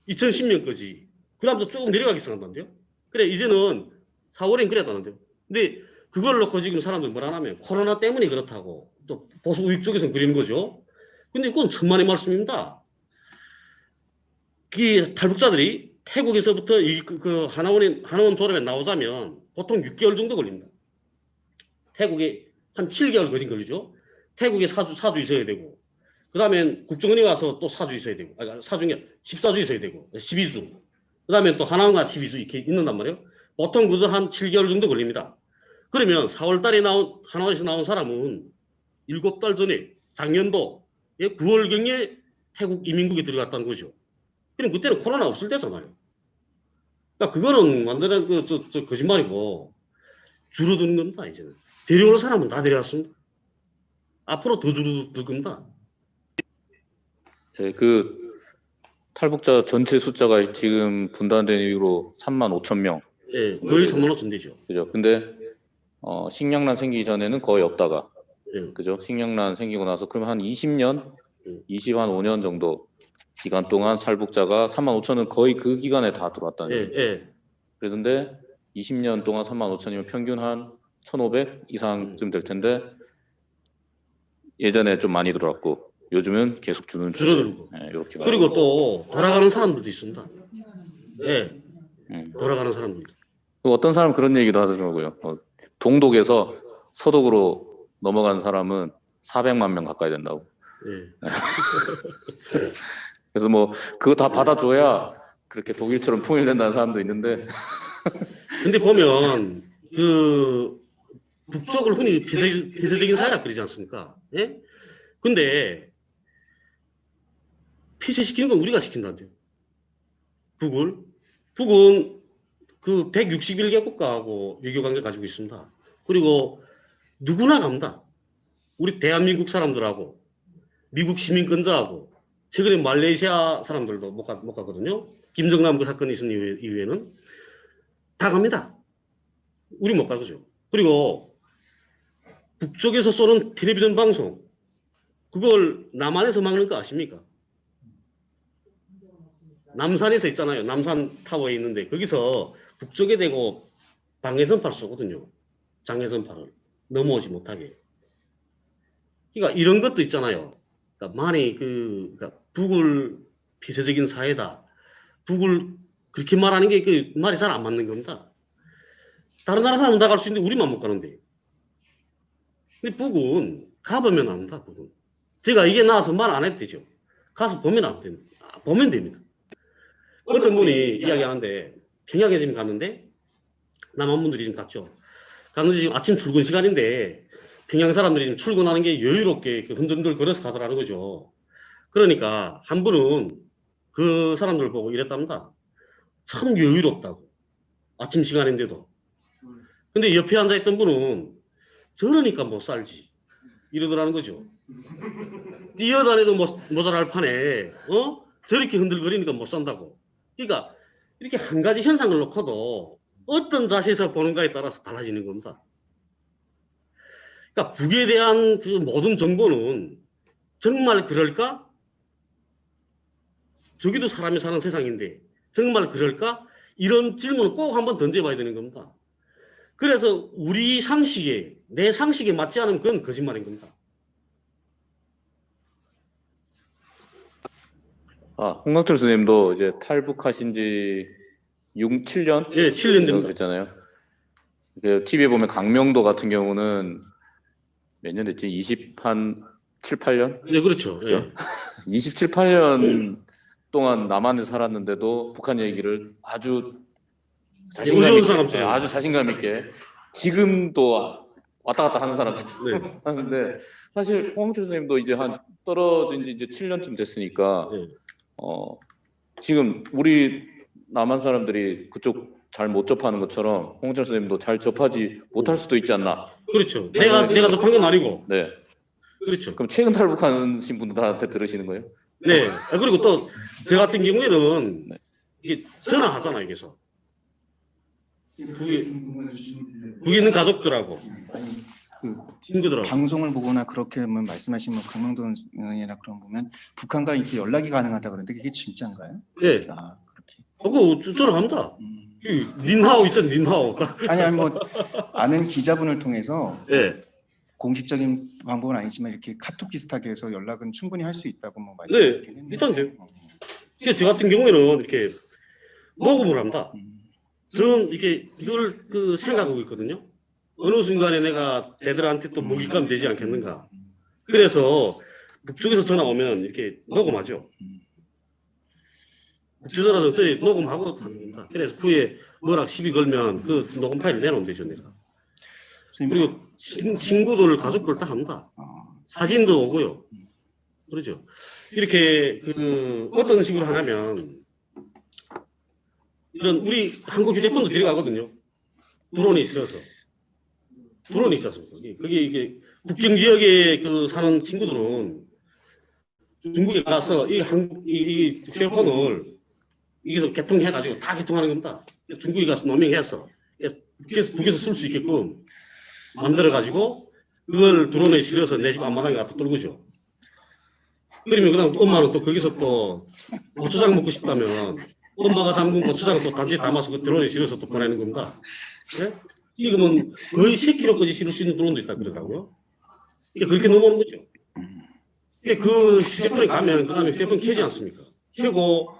2010년까지. 그 다음부터 쭉 내려가기 시작한다는데요. 그래 이제는 4월엔 그랬다는데요. 근데 그걸 놓고 지금 사람들 뭐라 하냐면 코로나 때문에 그렇다고 또 보수 우익 쪽에서는 그리는 거죠. 근데 그건 천만의 말씀입니다. 그 탈북자들이 태국에서부터 그 하나원 졸업에 나오자면 보통 6개월 정도 걸립니다. 태국에 한 7개월 거진 걸리죠. 태국에 사주 있어야 되고, 그 다음엔 국정원에 와서 또 사주 있어야 되고, 14주 있어야 되고, 12주. 그 다음에 또 하나원과 12주 이렇게 있는단 말이에요. 보통 그저 한 7개월 정도 걸립니다. 그러면 4월 달에 하나원에서 나온 사람은 7달 전에, 작년도 9월경에 태국 이민국에 들어갔다는 거죠. 그럼 그때는 코로나 없을 때잖아요. 그러니까 그거는 완전한 거짓말이고 줄어드는 겁니다. 이제는 데려올 사람은 다 데려왔습니다. 앞으로 더 줄어들 겁니다. 네, 그 탈북자 전체 숫자가 지금 분단된 이후로 35,000명. 예, 거의 3만 5천 되죠. 그죠? 근데 식량난 생기기 전에는 거의 없다가, 예. 그죠? 식량난 생기고 나서 그러면 한 20년, 25년 정도 기간 동안 탈북자가 35,000은 거의 그 기간에 다 들어왔다는 예, 얘기죠. 예. 그런데 20년 동안 35,000이면 평균 한 1,500 이상쯤 될 텐데 예전에 좀 많이 들어왔고 요즘은 계속 주는 추세. 줄어들고. 네, 이렇게 그리고 또 돌아가는 사람들도 있습니다. 예, 돌아가는 사람들도. 어떤 사람 그런 얘기도 하더라고요. 동독에서 서독으로 넘어간 사람은 400만 명 가까이 된다고. 예. 그래서 뭐 그거 다 받아줘야 그렇게 독일처럼 통일된다는 사람도 있는데. 근데 보면 그 북쪽을 흔히 폐쇄적인 사회라 그러지 않습니까? 예? 근데 폐쇄시키는 건 우리가 시킨다는데요. 북은 그 161개 국가하고 외교관계 가지고 있습니다. 그리고 누구나 갑니다. 우리 대한민국 사람들하고 미국 시민권자하고 최근에 말레이시아 사람들도 못 가거든요. 김정남 그 사건이 있은 이후에는 다 갑니다. 우리 못 가죠. 그리고 북쪽에서 쏘는 텔레비전 방송 그걸 남한에서 막는 거 아십니까? 남산에서 있잖아요. 남산 타워에 있는데 거기서 북쪽에 대고 방해선파를 쏘거든요. 장해선파를 넘어오지 못하게. 그러니까 이런 것도 있잖아요. 그러니까 많이 그러니까 북을 폐쇄적인 사회다. 북을 그렇게 말하는 게 그 말이 잘 안 맞는 겁니다. 다른 나라 사람은 다 갈 수 있는데 우리만 못 가는데. 근데 북은 가보면 안다. 북은. 제가 이게 나와서 말 안 해도 되죠. 가서 보면 안 됩니다. 보면 됩니다. 어떤 분이 이야기하는데 평양에 지금 갔는데 남한 분들이 지금 갔죠. 갔는데 지금 아침 출근 시간인데 평양 사람들이 지금 출근하는 게 여유롭게 흔들흔들 걸어서 가더라는 거죠. 그러니까 한 분은 그 사람들 보고 이랬답니다. 참 여유롭다고. 아침 시간인데도. 근데 옆에 앉아있던 분은 저러니까 못 살지. 이러더라는 거죠. 뛰어다녀도 모자랄 판에 저렇게 흔들거리니까 못 산다고. 그러니까 이렇게 한 가지 현상을 놓고도 어떤 자세에서 보는가에 따라서 달라지는 겁니다. 그러니까 북에 대한 그 모든 정보는 정말 그럴까? 저기도 사람이 사는 세상인데 정말 그럴까? 이런 질문을 꼭 한번 던져봐야 되는 겁니다. 그래서 우리 상식에 내 상식에 맞지 않으면 그건 거짓말인 겁니다. 홍강철 선생님도 이제 탈북하신 지 6, 7년? 예, 7년 됩니다. 됐잖아요. TV에 보면 강명도 같은 경우는 몇 년 됐지? 7, 8년? 네, 그렇죠. 예. 27, 8년 동안 남한에 살았는데도 북한 얘기를 아주 자신감 있게, 아주 자신감 있게 지금도 왔다 갔다 하는 사람들 네. 하는데 사실 홍강철 선생님도 이제 한 떨어진 지 이제 7년쯤 됐으니까 네. 지금 우리 남한 사람들이 그쪽 잘 못 접하는 것처럼 홍강철 선생님도 잘 접하지 못할 수도 있지 않나. 그렇죠. 내가 접한 건 아니고. 네. 그렇죠. 그럼 최근 탈북하신 분들한테 들으시는 거예요? 네. 그리고 또 저 같은 경우에는 이게 전화하잖아요. 여기서 북에 있는 가족들하고 친구들하고. 방송을 보거나 그렇게 말씀하시면 강명돈 의원이나 그런 보면 북한과 이렇게 연락이 가능하다 그러는데 그게 진짜인가요? 네. 그렇게. 전화합니다. 닌하오 있잖아. 닌하오. 아니 뭐 아는 기자분을 통해서 네. 공식적인 방법은 아니지만 이렇게 카톡 비슷하게 해서 연락은 충분히 할 수 있다고 뭐 말씀을 듣긴 했는데. 일단 돼요. 저 같은 경우에는 이렇게 녹음을 합니다. 저는 이걸 생각하고 있거든요. 어느 순간에 내가 쟤들한테 또 먹잇감 되지 않겠는가. 그래서 북쪽에서 전화 오면 이렇게 녹음하죠. 북조선에서 저희 녹음하고 합니다. 그래서 후에 뭐라 시비 걸면 그 녹음 파일을 내놓으면 되죠, 내가. 그리고 친구들, 가족들 다 합니다. 사진도 오고요. 그러죠. 이렇게 어떤 식으로 하냐면 이런 우리 한국 휴대폰도 들어가거든요. 드론이 실어서. 드론이 있지 않습니까? 그게 이게 국경 지역에 사는 친구들은 중국에 가서 이 휴대폰을 여기서 개통해가지고 다 개통하는 겁니다. 중국에 가서 노명해서 북에서 쓸 수 있게끔 만들어가지고 그걸 드론에 실어서 내 집 앞마당에 갖다 떨구죠. 그러면 그다음 엄마는 또 거기서 또 고추장 먹고 싶다면 엄마가 담근 고추장을 또 단지 담아서 그 드론에 실어서 또 보내는 겁니다. 네? 지금은 거의 10kg까지 실을 수 있는 드론도 있다 그러더라고요. 그렇게 넘어오는 거죠. 그 휴대폰에 가면 그다음에 휴대폰 켜지 않습니까? 켜고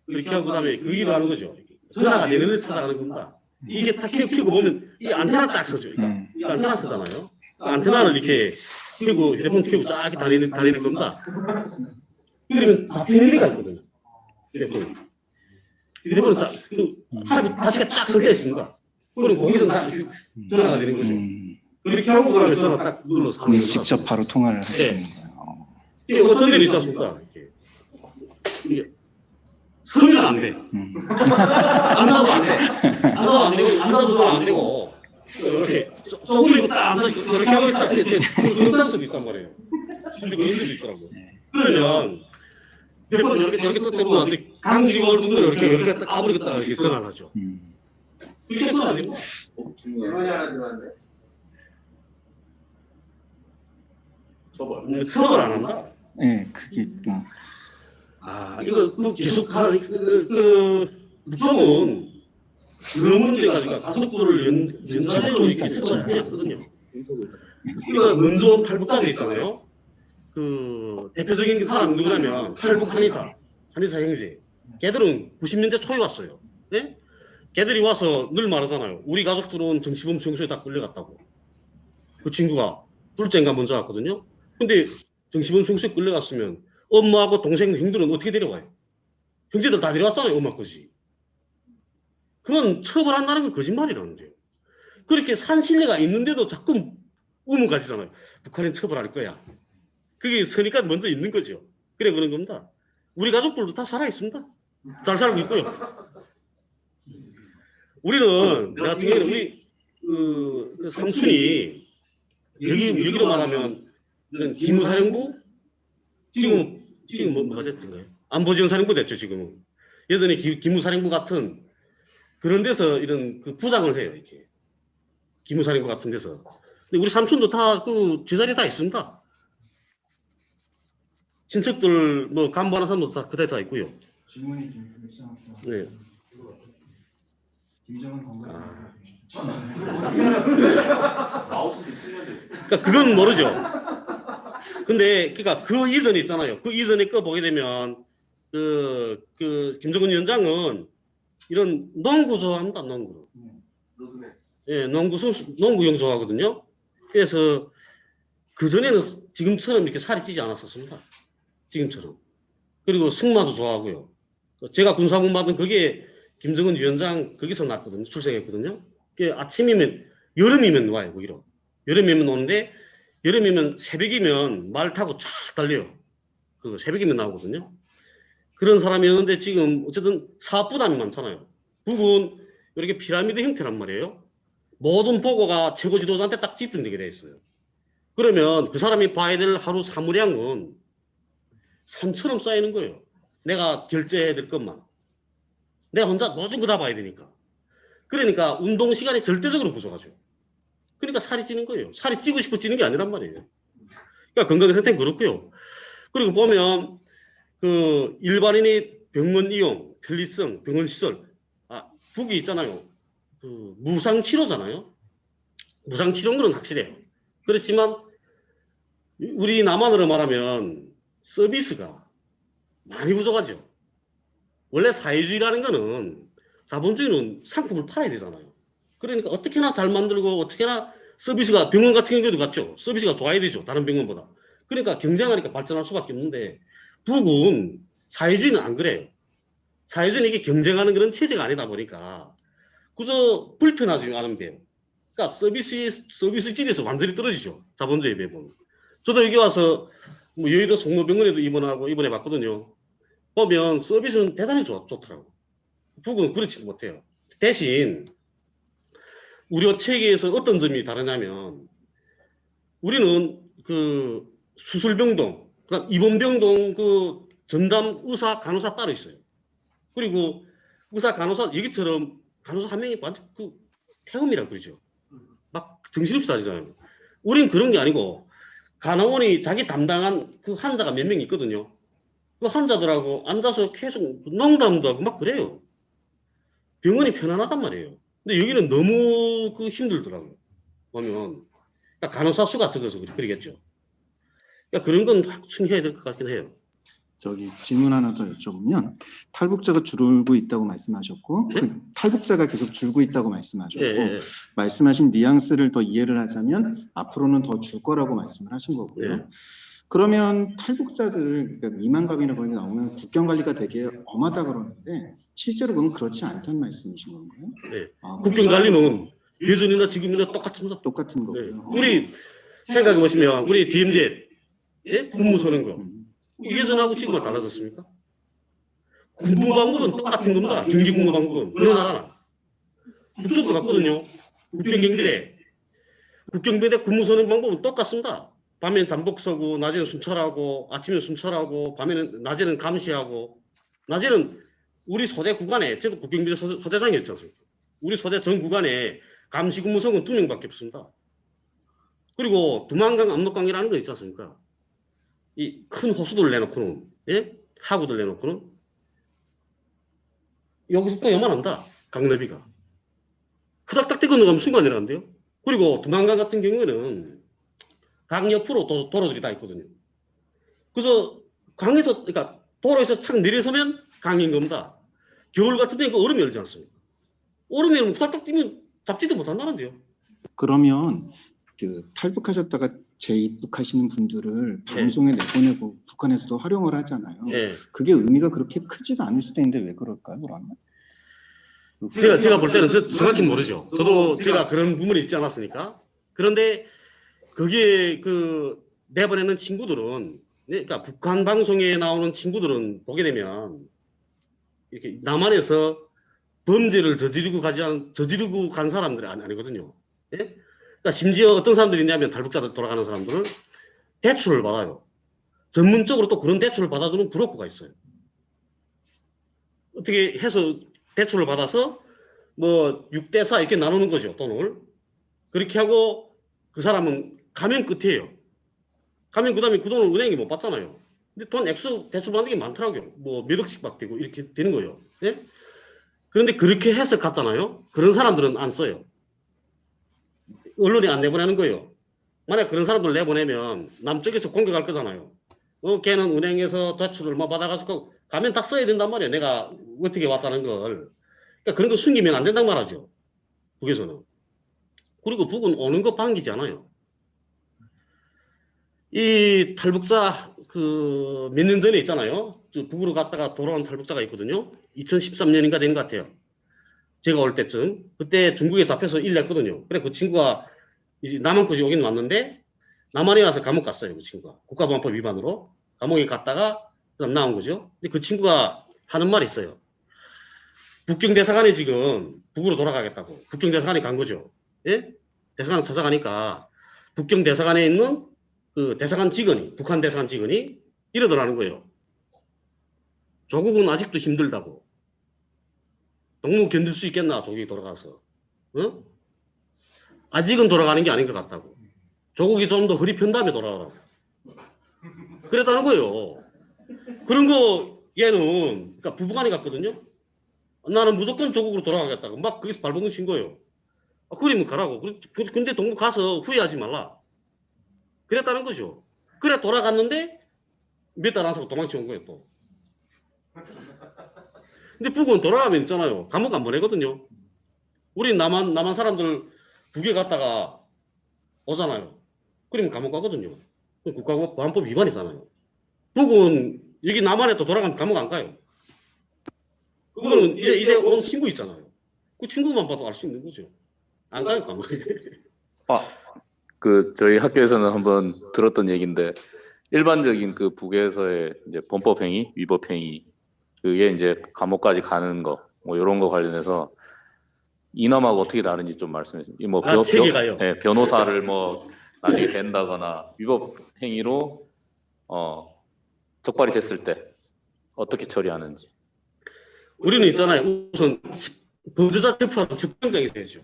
이렇게 하고 그다음에 그 일을 하는 거죠. 전화가 내년을 찾아가는 겁니다. 이게 다 켜고 보면 이 안테나 쫙 서죠. 이 안테나 쓰잖아요. 그 안테나를 이렇게 켜고 휴대폰 켜고 쫙 다니는 겁니다. 그러면 잡히는 데가 있거든요. 휴대폰은 쫙 다시가 쫙 설려 있습니다. 그럼 거기서 전화가 되는 거죠. 그렇게 하고 그러면 전화 딱 눌러서 하는 직접 바로 통화를 하시는 거예요. 이게 어떤 일이 있지 않습니까? 이게 서면 안 돼. 앉아도 안 돼. 앉아도 안 되고, 앉아도 안 되고, 이렇게 쪼그리고 딱 앉아 이렇게 하고 있다. 그런 사람도 있단 말이에요. 실제 그런 일도 있더라고요. 그러면 몇번 이렇게 뜯고 나한테 강직을 두고 이렇게 딱 까버리겠다 이렇게 전화를 하죠. 그렇게 해서는 안 됩니다. 질문이 하나 들어왔는데. 처벌 안 한다. 네, 그게 이거 계속 하는 국정은 그런 문제 가지고 가족들을 연차제로 이렇게 처벌을 해야 하거든요. 이거 먼저 탈북자들 있잖아요. 그 대표적인 사람 누구냐면 탈북 한의사 형제. 걔들은 90년대 초에 왔어요. 네? 걔들이 와서 늘 말하잖아요. 우리 가족들은 정치범 수용소에 다 끌려갔다고. 그 친구가 둘째인가 먼저 왔거든요. 근데 정치범 수용소에 끌려갔으면 엄마하고 동생 형들은 어떻게 데려와요? 형제들 다 데려왔잖아요. 엄마 거지. 그건 처벌한다는 건 거짓말이라는데요. 그렇게 산신뢰가 있는데도 자꾸 의문 가지잖아요. 북한은 처벌할 거야. 그게 선의가 먼저 있는 거죠. 그래 그런 겁니다. 우리 가족들도 다 살아 있습니다. 잘 살고 있고요. 우리는 나 같은 경우에는 우리 그 삼촌이 여기로 말하면 기무사령부 지금 뭐가 됐던가요? 안보지원사령부 됐죠 지금은. 예전에 기무사령부 같은 그런 데서 이런 그 부장을 해요 이렇게 기무사령부 같은 데서. 근데 우리 삼촌도 다 그 제자리 다 있습니다. 친척들 뭐 간부하는 사람도 다 그대 다 있고요. 질문이 좀 이상합니다. 네. 김정은 건강. 마우스도 있으면 돼. 그러니까 그건 모르죠. 근데 그러니까 그 이전에 있잖아요. 그 이전에 거 보게 되면 그 김정은 위원장은 이런 농구 좋아합니다. 농구. 예, 농구용 좋아하거든요. 그래서 그 전에는 지금처럼 이렇게 살이 찌지 않았었습니다. 지금처럼. 그리고 승마도 좋아하고요. 제가 군사군 받은 그게 김정은 위원장 거기서 났거든요. 출생했거든요. 아침이면 여름이면 와요 거기로. 여름이면 오는데 여름이면 새벽이면 말 타고 쫙 달려요. 그 새벽이면 나오거든요. 그런 사람이었는데 지금 어쨌든 사업 부담이 많잖아요. 북은 이렇게 피라미드 형태란 말이에요. 모든 보고가 최고 지도자한테 딱 집중되게 돼 있어요. 그러면 그 사람이 봐야 될 하루 사무량은 산처럼 쌓이는 거예요. 내가 결제해야 될 것만. 내가 혼자 모든 거 다 봐야 되니까. 그러니까 운동 시간이 절대적으로 부족하죠. 그러니까 살이 찌는 거예요. 살이 찌고 싶어 찌는 게 아니란 말이에요. 그러니까 건강 상태는 그렇고요. 그리고 보면 그 일반인이 병원 이용, 편리성, 병원 시설, 북이 있잖아요. 그 무상 치료잖아요. 무상 치료인 건 확실해요. 그렇지만 우리 남한으로 말하면 서비스가 많이 부족하죠. 원래 사회주의라는 거는 자본주의는 상품을 팔아야 되잖아요. 그러니까 어떻게나 잘 만들고 어떻게나 서비스가 병원 같은 경우도 같죠. 서비스가 좋아야 되죠. 다른 병원보다. 그러니까 경쟁하니까 발전할 수밖에 없는데 북은 사회주의는 안 그래요. 사회주의는 이게 경쟁하는 그런 체제가 아니다 보니까 그저 불편하지 않으면 돼요. 그러니까 서비스 질에서 완전히 떨어지죠. 자본주의 배분. 저도 여기 와서 뭐 여의도 성모병원에도 입원해 봤거든요. 보면 서비스는 대단히 좋더라고. 북은 그렇지도 못해요. 대신 우리 체계에서 어떤 점이 다르냐면 우리는 그 수술병동, 그러니까 입원병동 그 전담 의사, 간호사 따로 있어요. 그리고 의사, 간호사 여기처럼 간호사 한 명이 완전 그 태움이라 그러죠. 막 정신없이 하잖아요. 우린 그런 게 아니고 간호원이 자기 담당한 그 환자가 몇 명 있거든요. 그 환자들하고 앉아서 계속 농담도 하고 막 그래요. 병원이 편안하단 말이에요. 근데 여기는 너무 그 힘들더라고요. 보면 그러니까 간호사 수가 적어서 그러겠죠. 그러니까 그런 건 확충해야 될 것 같긴 해요. 저기 질문 하나 더 여쭤보면 탈북자가 줄고 있다고 말씀하셨고 네? 그 탈북자가 계속 줄고 있다고 말씀하셨고 예. 말씀하신 뉘앙스를 더 이해를 하자면 앞으로는 더 줄 거라고 말씀을 하신 거고요. 네. 그러면 탈북자들 그러니까 미만감이나 그런 게 나오면 국경 관리가 되게 엄하다 그러는데 실제로 그건 그렇지 않다는 말씀이신 건가요? 네. 아, 국경 관리는 예전이나 지금이나 똑같습니다. 똑같은 네. 거고요. 우리 생각해 보시면 우리 DMZ 예? 군무 서는 거 예전하고 지금은 달라졌습니까? 군무 방법은 똑같은 겁니다. 경기 군무 방법은 어느 나라나 그쪽도 같거든요. 국경경비대 군무 서는 방법은 똑같습니다. 밤에는 잠복 서고 낮에는 순찰하고 아침에는 순찰하고 밤에는 낮에는 감시하고 낮에는 우리 소대 구간에 저도 국경비대 소대장이었지 않습니까? 우리 소대 전 구간에 감시 근무석은 2명밖에 없습니다. 그리고 두만강 압록강이라는 거 있지 않습니까? 이 큰 호수들 내놓고는 예? 하구들 내놓고는 여기서 또 요만한다. 강너비가 후닥닥 뛰고 건너가면 순간이라는데요. 그리고 두만강 같은 경우에는 강 옆으로 도로들이 다 있거든요. 그래서 강에서 그러니까 도로에서 착 내려서면 강인 겁니다. 겨울 같은 데 그 얼음이 열지 않습니까? 얼음이 열면 후닥닥 뛰면 잡지도 못한다는데요. 그러면 그 탈북하셨다가 재입국하시는 분들을 방송에 내보내고 북한에서도 활용을 하잖아요. 예. 그게 의미가 그렇게 크지도 않을 수도 있는데 왜 그럴까요, 그러면? 제가 볼 때는 정확히 모르죠. 저도 제가 그런 부분이 있지 않았으니까. 그런데 그게 그 내보내는 친구들은 그러니까 북한 방송에 나오는 친구들은 보게 되면 이렇게 남한에서 범죄를 저지르고 간 사람들이 아니거든요. 예? 그러니까 심지어 어떤 사람들이 있냐면 탈북자들 돌아가는 사람들은 대출을 받아요. 전문적으로 또 그런 대출을 받아주는 브로커가 있어요. 어떻게 해서 대출을 받아서 뭐 6대4 이렇게 나누는 거죠, 돈을. 그렇게 하고 그 사람은 가면 끝이에요. 가면 그다음에 그 돈을 은행이 못 받잖아요. 근데 돈 액수 대출 받는 게 많더라고요. 뭐 몇 억씩 받고 이렇게 되는 거예요. 예? 그런데 그렇게 해서 갔잖아요. 그런 사람들은 안 써요. 언론이 안 내보내는 거예요. 만약 그런 사람들 내보내면 남쪽에서 공격할 거잖아요. 걔는 은행에서 대출을 얼마 받아가지고 가면 딱 써야 된단 말이에요. 내가 어떻게 왔다는 걸. 그러니까 그런 거 숨기면 안 된단 말이죠. 북에서는. 그리고 북은 오는 거 반기지 않아요. 이 탈북자 그 몇 년 전에 있잖아요. 북으로 갔다가 돌아온 탈북자가 있거든요. 2013년인가 된 것 같아요. 제가 올 때쯤. 그때 중국에 잡혀서 일냈거든요. 그래 그 친구가 이제 남한까지 오긴 왔는데 남한에 와서 감옥 갔어요. 그 친구가. 국가보안법 위반으로. 감옥에 갔다가 그다음 나온 거죠. 근데 그 친구가 하는 말이 있어요. 국경대사관이 지금 북으로 돌아가겠다고. 국경대사관이 간 거죠. 예? 대사관 찾아가니까 국경대사관에 있는 그 대사관 직원이, 북한 대사관 직원이 이러더라는 거예요. 조국은 아직도 힘들다고. 너무 견딜 수 있겠나, 조국이 돌아가서. 어? 아직은 돌아가는 게 아닌 것 같다고. 조국이 좀 더 허리 편 다음에 돌아가라고. 그랬다는 거예요. 그런 거 얘는 그러니까 부부간에 갔거든요. 나는 무조건 조국으로 돌아가겠다고. 막 거기서 발버둥 친 거예요. 그러면 가라고. 근데 동부 가서 후회하지 말라. 그랬다는 거죠. 그래 돌아갔는데 몇 달 안 사고 도망쳐 온 거예요 또. 근데 북은 돌아가면 있잖아요. 감옥 안 보내거든요. 우리 남한 사람들 북에 갔다가 오잖아요. 그러면 감옥 가거든요. 국가보안법 위반이잖아요. 북은 여기 남한에 또 돌아가면 감옥 안 가요. 그거는 이제 온 친구 있잖아요. 그 친구만 봐도 알 수 있는 거죠. 안 가요 감옥에. 그 저희 학교에서는 한번 들었던 얘기인데 일반적인 그 북에서의 이제 범법 행위, 위법 행위 그게 이제 감옥까지 가는 거 뭐 이런 거 관련해서 이남하고 어떻게 다른지 좀 말씀해 주세요. 뭐 체계가요. 네, 변호사를 뭐 나중에 된다거나 위법 행위로 적발이 됐을 때 어떻게 처리하는지. 우리는 있잖아요. 우선 범죄자 체포하는 체포영장이 있어야죠.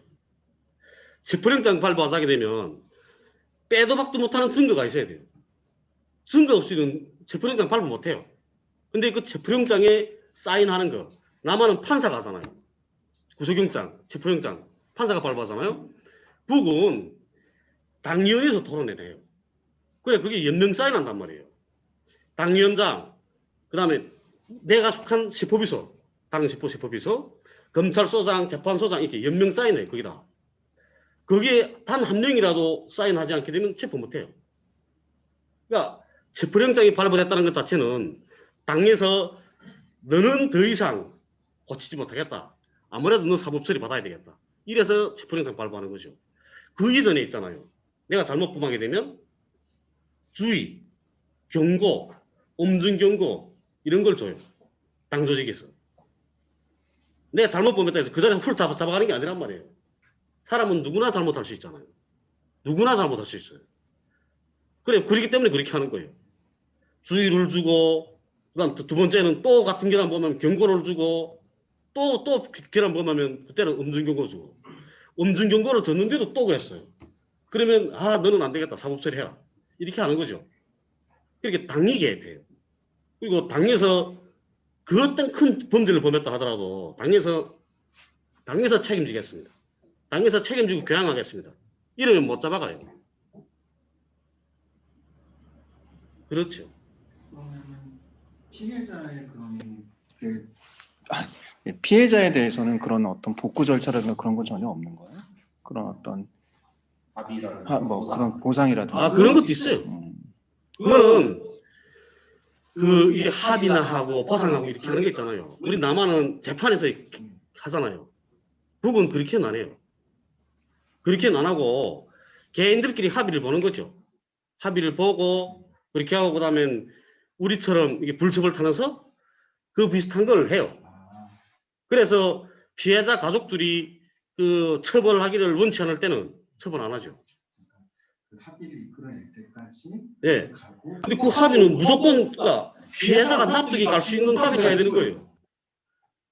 체포영장 발부하게 되면 빼도 박도 못하는 증거가 있어야 돼요. 증거 없이는 체포영장 발부 못해요. 근데 그 체포영장에 사인하는 거 남한은 판사가 하잖아요. 구속영장, 체포영장 판사가 발부하잖아요. 북은 당위원회에서 토론회를 해요. 그래 그게 연명 사인한단 말이에요. 당위원장 그 다음에 내가 속한 세포비서 당세포비서 검찰소장, 재판소장 이렇게 연명 사인해요. 거기다. 거기에 단 한 명이라도 사인하지 않게 되면 체포 못해요. 그러니까 체포영장이 발부됐다는 것 자체는 당에서 너는 더 이상 고치지 못하겠다. 아무래도 너 사법처리 받아야 되겠다. 이래서 체포영장 발부하는 거죠. 그 이전에 있잖아요. 내가 잘못 범하게 되면 주의, 경고, 엄중경고 이런 걸 줘요. 당 조직에서. 내가 잘못 범했다 해서 그 자리에서 훌 잡아가는 게 아니란 말이에요. 사람은 누구나 잘못할 수 있잖아요. 누구나 잘못할 수 있어요. 그래, 그렇기 때문에 그렇게 하는 거예요. 주의를 주고, 그다음 두 번째는 또 같은 결함 보면 경고를 주고, 또 결함 보면 그때는 엄중 경고 주고, 엄중 경고를 줬는데도 또 그랬어요. 그러면 너는 안 되겠다, 사법 처리해라, 이렇게 하는 거죠. 그렇게 당리 개입해요. 그리고 당에서 그 어떤 큰 범죄를 범했다 하더라도 당에서 책임지겠습니다. 당에서 책임지고 교양하겠습니다. 이러면 못 잡아가요. 그렇죠. 그러면 피해자의 그런 그 피해자에 대해서는 그런 어떤 복구 절차라든가 그런 건 전혀 없는 거예요? 그런 어떤 뭐 그런 보상이라든가 그런 것도 있어요. 그거는 이게 합의나 하고 보상하고 이렇게 하는 게 있잖아요. 우리 남한은 재판에서 하잖아요. 북은 그렇게는 안 해요. 그렇게는 안 하고 개인들끼리 합의를 보는 거죠. 합의를 보고 그렇게 하고 그다음에 우리처럼 이게 불법을 타면서 그 비슷한 걸 해요. 그래서 피해자 가족들이 그 처벌하기를 원치 않을 때는 처벌 안 하죠. 그 합의를 이끌어낼 때까지 예. 가고 근데 그 합의는 무조건 그러니까 피해자가 납득이 갈 수 있는 합의가 해야 되는 거예요.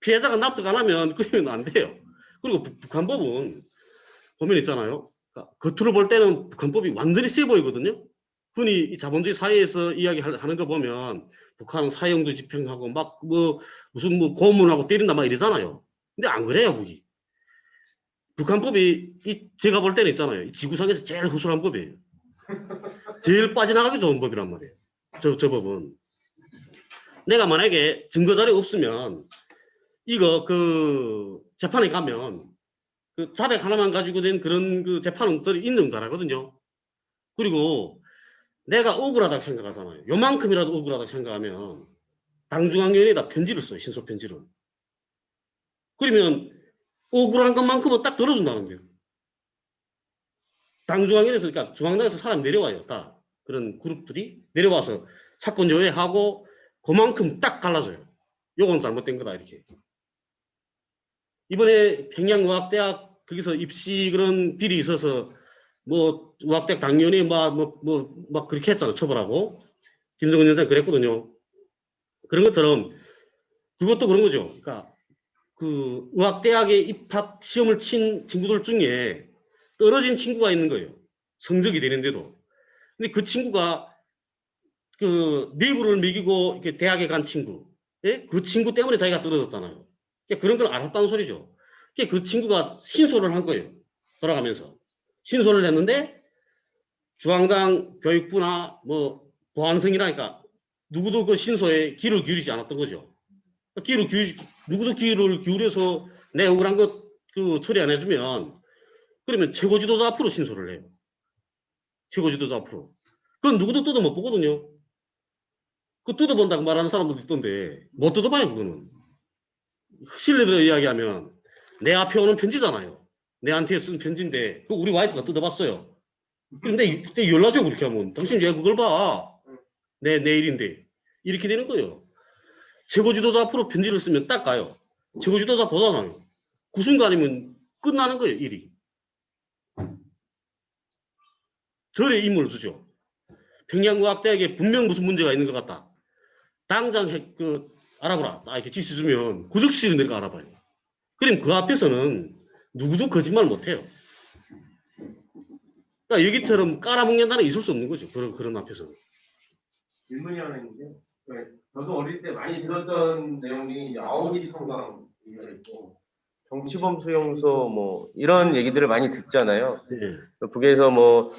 피해자가 납득 안 하면 그러면 안 돼요. 그리고 북한법은 보면 있잖아요. 그러니까 겉으로 볼 때는 북한법이 완전히 세 보이거든요. 흔히 이 자본주의 사회에서 이야기하는 거 보면 북한은 사형도 집행하고 막 뭐 무슨 뭐 고문하고 때린다 막 이러잖아요. 근데 안 그래요, 북이. 북한법이 제가 볼 때는 있잖아요. 이 지구상에서 제일 허술한 법이에요. 제일 빠져나가기 좋은 법이란 말이에요. 저 법은. 내가 만약에 증거 자료 없으면 이거 그 재판에 가면 그 자백 하나만 가지고 된 그런 그 재판은 인정도 안 하거든요. 그리고 내가 억울하다고 생각하잖아요. 요만큼이라도 억울하다고 생각하면 당중앙위원회에다 편지를 써요. 신속 편지를. 그러면 억울한 것만큼은 딱 들어준다는 거예요. 당중앙위원회에서 그러니까 중앙당에서 사람 내려와요. 다 그런 그룹들이 내려와서 사건 조회하고 그만큼 딱 갈라져요. 요건 잘못된 거다 이렇게. 이번에 평양의학대학 거기서 입시 그런 비리 있어서 뭐 의학대학 당연히 막 그렇게 했잖아. 처벌하고 김정은 위원장이 그랬거든요. 그런 것처럼 그것도 그런 거죠. 그러니까 그 의학대학에 입학 시험을 친 친구들 중에 떨어진 친구가 있는 거예요. 성적이 되는데도. 근데 그 친구가 그 내부를 매기고 이렇게 대학에 간 친구, 예? 그 친구 때문에 자기가 떨어졌잖아요. 그러니까 그런 걸 알았다는 소리죠. 그러니까 그 친구가 신소를 한 거예요. 돌아가면서 신소를 했는데 중앙당 교육부나 뭐 보안성이라니까 누구도 그 신소에 귀를 기울이지 않았던 거죠. 누구도 귀를 기울여서 내 억울한 것 그 처리 안 해주면 그러면 최고 지도자 앞으로 신소를 해요. 최고 지도자 앞으로. 그건 누구도 뜯어 못 보거든요. 그 뜯어본다고 말하는 사람들도 있던데 못 뜯어봐요. 그거는 실례들어 이야기하면 내 앞에 오는 편지잖아요. 내한테 쓴 편지인데 그 우리 와이프가 뜯어봤어요. 근데 그때 연락줘. 그렇게 하면 당신 왜 그걸 봐. 내 일인데 이렇게 되는 거예요. 최고 지도자 앞으로 편지를 쓰면 딱 가요. 최고 지도자 보잖아요. 그 순간이면 끝나는 거예요. 일이. 절의 임무를 주죠. 평양의학대학에 분명 무슨 문제가 있는 것 같다. 당장 알아보라. 이렇게 지시 주면 그 즉시 내가 알아봐요. 그럼 그 앞에서는 누구도 거짓말 못해요. 그러니까 여기처럼 깔아먹는다는 있을 수 없는 거죠. 그런 앞에서는. 질문이 하나 있는데, 저도 어릴 때 많이 들었던 내용이 이제 아우지 탄광 얘기가 있고, 정치범 수용소 뭐 이런 얘기들을 많이 듣잖아요. 네. 북에서 뭐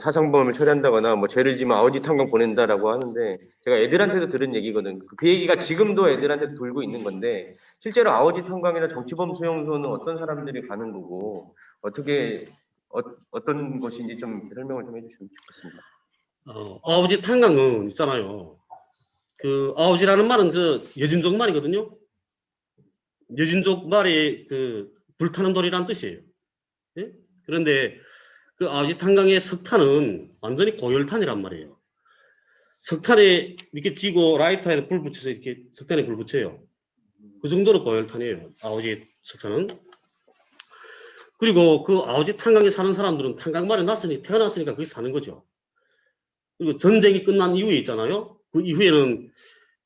사상범을 처리한다거나 뭐 죄를 지면 아우지 탄광 보낸다라고 하는데 제가 애들한테도 들은 얘기거든. 그 얘기가 지금도 애들한테 돌고 있는 건데 실제로 아우지 탄광이나 정치범 수용소는 어떤 사람들이 가는 거고 어떻게 어떤 것인지 좀 설명을 좀 해주시면 좋겠습니다. 아우지 탄광은 있잖아요. 그 아우지라는 말은 여진족 말이거든요. 여진족 말이 그 불타는 돌이란 뜻이에요. 예? 그런데 그 아우지 탄광의 석탄은 완전히 고열탄이란 말이에요. 석탄에 이렇게 쥐고 라이터에 불 붙여서 이렇게 석탄에 불 붙여요. 그 정도로 고열탄이에요. 아우지 석탄은. 그리고 그 아우지 탄광에 사는 사람들은 탄광말에 태어났으니까 거기 사는 거죠. 그리고 전쟁이 끝난 이후에 있잖아요. 그 이후에는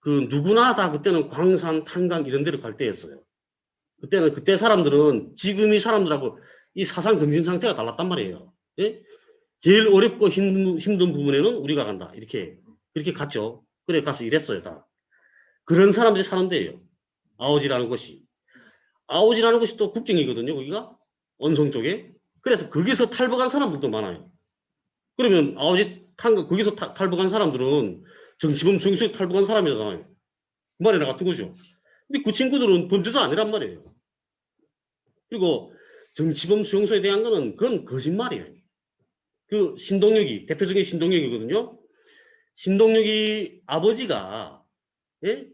그 누구나 다 그때는 광산, 탄광 이런 데를 갈 때였어요. 그때는 그때 사람들은 지금 이 사람들하고 이 사상 정신 상태가 달랐단 말이에요. 예? 제일 어렵고 힘든 부분에는 우리가 간다. 이렇게 그렇게 갔죠. 그래 가서 일했어요 다. 그런 사람들이 사는 데예요. 아오지라는 곳이. 아오지라는 곳이 또 국경이거든요. 거기가 언성 쪽에. 그래서 거기서 탈북한 사람들도 많아요. 그러면 아오지 거기서 탈북한 사람들은 정치범 수용소에 탈북한 사람이잖아요. 그 말이나 같은 거죠. 근데 그 친구들은 범죄자 아니란 말이에요. 그리고 정치범 수용소에 대한 거는 그건 거짓말이에요. 그 신동혁이 대표적인 신동혁이거든요. 신동혁이 아버지가 예?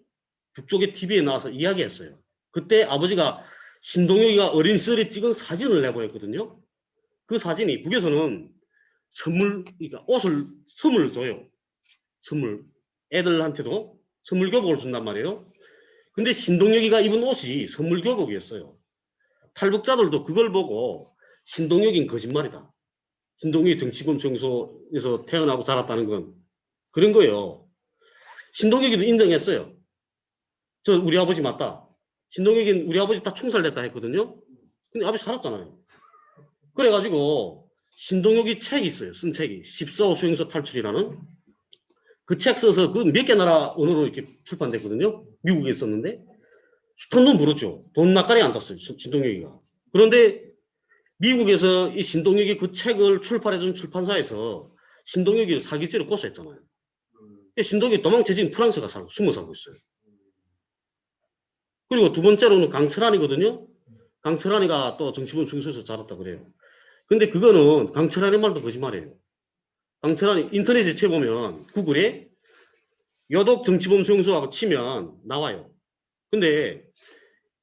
북쪽의 TV에 나와서 이야기했어요. 그때 아버지가 신동혁이가 어린 시절에 찍은 사진을 내보였거든요. 그 사진이 북에서는 선물, 그러니까 선물을 줘요. 선물. 애들한테도 선물 교복을 준단 말이에요. 근데 신동혁이가 입은 옷이 선물 교복이었어요. 탈북자들도 그걸 보고 신동혁인 거짓말이다. 신동혁이 정치범 수용소에서 태어나고 자랐다는 건 그런 거예요. 신동혁이도 인정했어요. 저 우리 아버지 맞다. 신동혁이는 우리 아버지 다 총살됐다 했거든요. 근데 아버지 살았잖아요. 그래가지고 신동혁이 책이 있어요. 쓴 책이 14호 수용소 탈출이라는 그 책 써서 그 몇 개 나라 언어로 이렇게 출판됐거든요. 미국에 있었는데 숱한 돈 벌었죠. 돈 낯가리 앉았어요. 신동혁이가. 그런데 미국에서 이 신동혁이 그 책을 출판해준 출판사에서 신동혁이를 사기죄로 고소했잖아요. 신동혁이 도망쳐 지금 프랑스 가 숨어 살고 있어요. 그리고 두 번째로는 강철환이거든요. 강철환이가 또 정치범 수용소에서 자랐다 그래요. 근데 그거는 강철환의 말도 거짓말이에요. 강철환이 인터넷에 쳐보면 구글에 여독 정치범 수용소하고 치면 나와요. 근데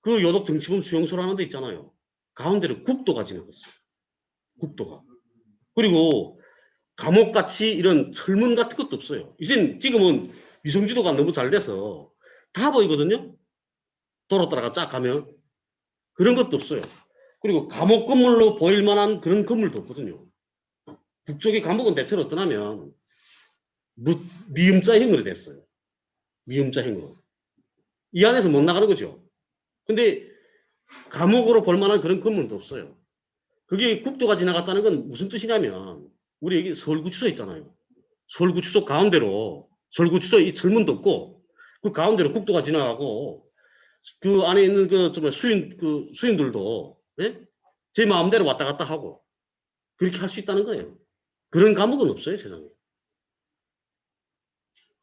그 여독 정치범 수용소라는 데 있잖아요. 가운데를 국도가 지나갔어요. 국도가. 그리고 감옥같이 이런 철문 같은 것도 없어요. 이젠 지금은 위성지도가 너무 잘 돼서 다 보이거든요. 도로 따라가 쫙 가면 그런 것도 없어요. 그리고 감옥 건물로 보일 만한 그런 건물도 없거든요. 북쪽의 감옥은 대체로 어떠냐면 미음자형으로 됐어요. 미음자형으로. 이 안에서 못 나가는 거죠. 근데 감옥으로 볼 만한 그런 건물도 없어요. 그게 국도가 지나갔다는 건 무슨 뜻이냐면 우리 여기 서울구치소 있잖아요. 서울구치소 가운데로 서울구치소 이 철문도 없고 그 가운데로 국도가 지나가고 그 안에 있는 그 수인들도 예? 제 마음대로 왔다 갔다 하고 그렇게 할 수 있다는 거예요. 그런 감옥은 없어요 세상에.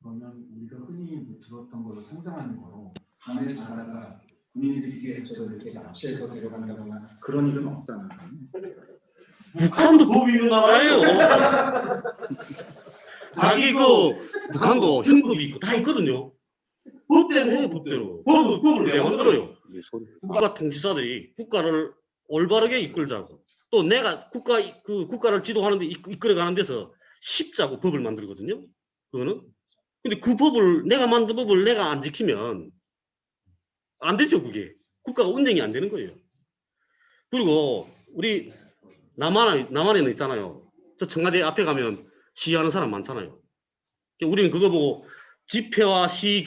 그러면 우리가 흔히 들었던 걸로 상상하는 거로 안에서 자다가 군인들이 이렇게 납치해서 데려간다거나 그런 일은 없다는 거예요. 북한도 법이 있는 나라예요. 자기 북한도 현법이 있고 다 있거든요. 법대로 해요, 법대로. 법을 왜 만들어요? 국가 통치자들이 국가를 올바르게 이끌자고 또 내가 국가를 지도하는데 이끌어가는 데서 십자고 법을 만들거든요. 그거는. 근데 그 법을 내가 만든 법을 내가 안 지키면 안 되죠. 그게 국가가 운영이 안 되는 거예요. 그리고 우리 남한에는 있잖아요. 저 청와대 앞에 가면 시위하는 사람 많잖아요. 우리는 그거 보고 집회와 시위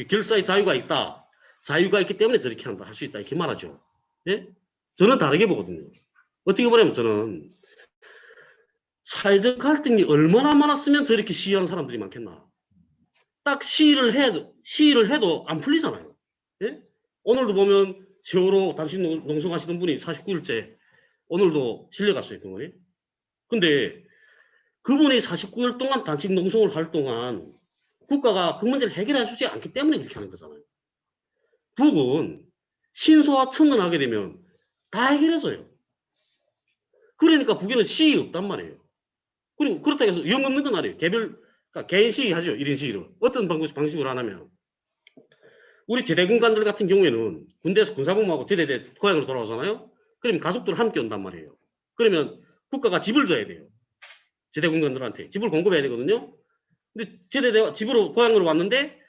결사의 자유가 있다. 자유가 있기 때문에 저렇게 한다. 할 수 있다. 이렇게 말하죠. 예? 저는 다르게 보거든요. 어떻게 보냐면 저는 사회적 갈등이 얼마나 많았으면 저렇게 시위하는 사람들이 많겠나. 딱 시위를 해도 안 풀리잖아요. 예? 오늘도 보면 세월호 단식 농성하시던 분이 49일째 오늘도 실려갔어요, 병원에. 근데 그분이 49일 동안 단식 농성을 할 동안 국가가 그 문제를 해결해 주지 않기 때문에 그렇게 하는 거잖아요. 북은 신소와 청문하게 되면 다 해결해줘요. 그러니까 북에는 시위 없단 말이에요. 그리고 그렇다고 해서 영 없는 건 아니에요. 그러니까 개인 시위 하죠. 1인 시위로. 어떤 방식으로 하냐면 우리 제대군관들 같은 경우에는 군대에서 군사복무하고 제대대 고향으로 돌아오잖아요. 그러면 가족들 함께 온단 말이에요. 그러면 국가가 집을 줘야 돼요. 제대군관들한테 집을 공급해야 되거든요. 근데 제대대 집으로 고향으로 왔는데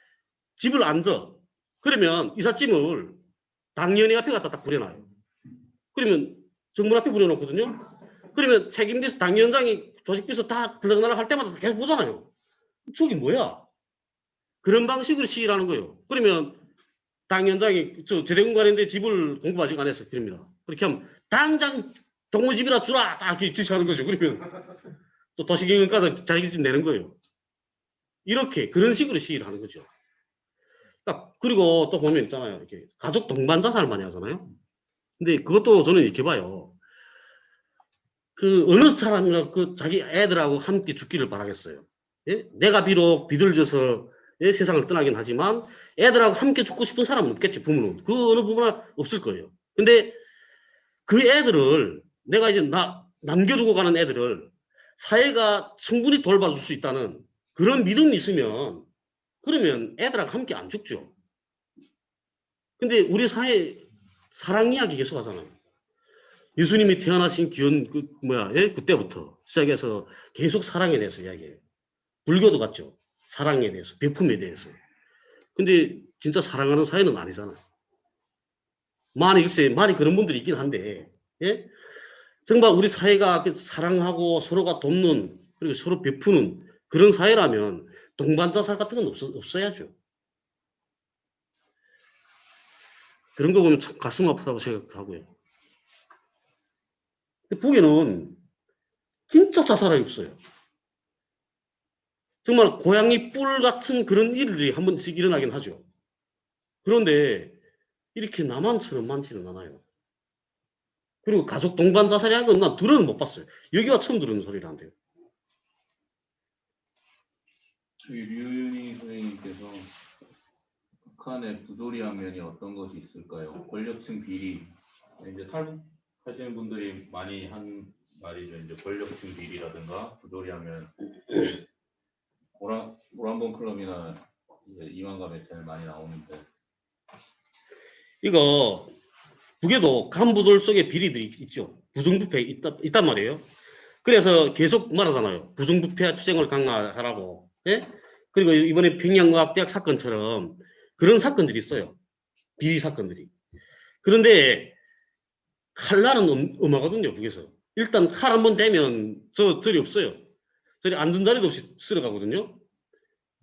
집을 안 줘. 그러면 이삿짐을 당연히 앞에 갖다 딱 부려놔요. 그러면 정문 앞에 부려놓거든요. 그러면 책임져서 당위원장이 조직비서 다 들어가라 할 때마다 계속 보잖아요. 저게 뭐야? 그런 방식으로 시위를 하는 거예요. 그러면 당 위원장이 저 재대공간인데 집을 공부 아직 안 했어. 그럽니다. 그렇게 하면 당장 동무집이나 주라 딱 이렇게 지시하는 거죠. 그러면 또 도시경영 가서 자기 집 내는 거예요. 이렇게 그런 식으로 시위를 하는 거죠. 그리고 또 보면 있잖아요. 이렇게 가족 동반 자살을 많이 하잖아요. 근데 그것도 저는 이렇게 봐요. 그 어느 사람이나 그 자기 애들하고 함께 죽기를 바라겠어요. 예? 내가 비록 비둘져서 예? 세상을 떠나긴 하지만 애들하고 함께 죽고 싶은 사람은 없겠지. 부모는 그 어느 부분은 없을 거예요. 근데 그 애들을 내가 이제 남겨두고 가는 애들을 사회가 충분히 돌봐줄 수 있다는 그런 믿음이 있으면 그러면 애들하고 함께 안 죽죠. 근데 우리 사회 사랑 이야기 계속 하잖아요. 예수님이 태어나신 기원 예? 그때부터 시작해서 계속 사랑에 대해서 이야기해요. 불교도 같죠. 사랑에 대해서, 베품에 대해서. 근데 진짜 사랑하는 사회는 아니잖아요. 많이 그런 분들이 있긴 한데, 예? 정말 우리 사회가 사랑하고 서로가 돕는, 그리고 서로 베푸는 그런 사회라면 동반자살 같은 건 없어야죠. 그런 거 보면 참 가슴 아프다고 생각하고요. 보기에는 진짜 자살이 없어요. 정말 고양이 뿔 같은 그런 일들이 한 번씩 일어나긴 하죠. 그런데 이렇게 남한처럼 많지는 않아요. 그리고 가족 동반 자살이라는 건 난 들어는 못 봤어요. 여기가 처음 들은 소리라는데요. 류윤희 선생님께서 북한의 부조리한 면이 어떤 것이 있을까요? 권력층 비리. 이제 탈북하시는 분들이 많이 한 말이죠. 이제 권력층 비리라든가 부조리한 면. 오란본 클럽이나 이제 이완감에 제일 많이 나오는데. 이거 북에도 간부들 속에 비리들이 있죠. 부정부패 있단 말이에요. 그래서 계속 말하잖아요. 부정부패 투쟁을 강화하라고. 예? 그리고 이번에 평양의학대학 사건처럼 그런 사건들이 있어요. 비리 사건들이. 그런데 칼날은 엄하거든요, 북에서. 일단 칼 한 번 대면 저리 없어요. 저리 앉은 자리도 없이 쓸어가거든요.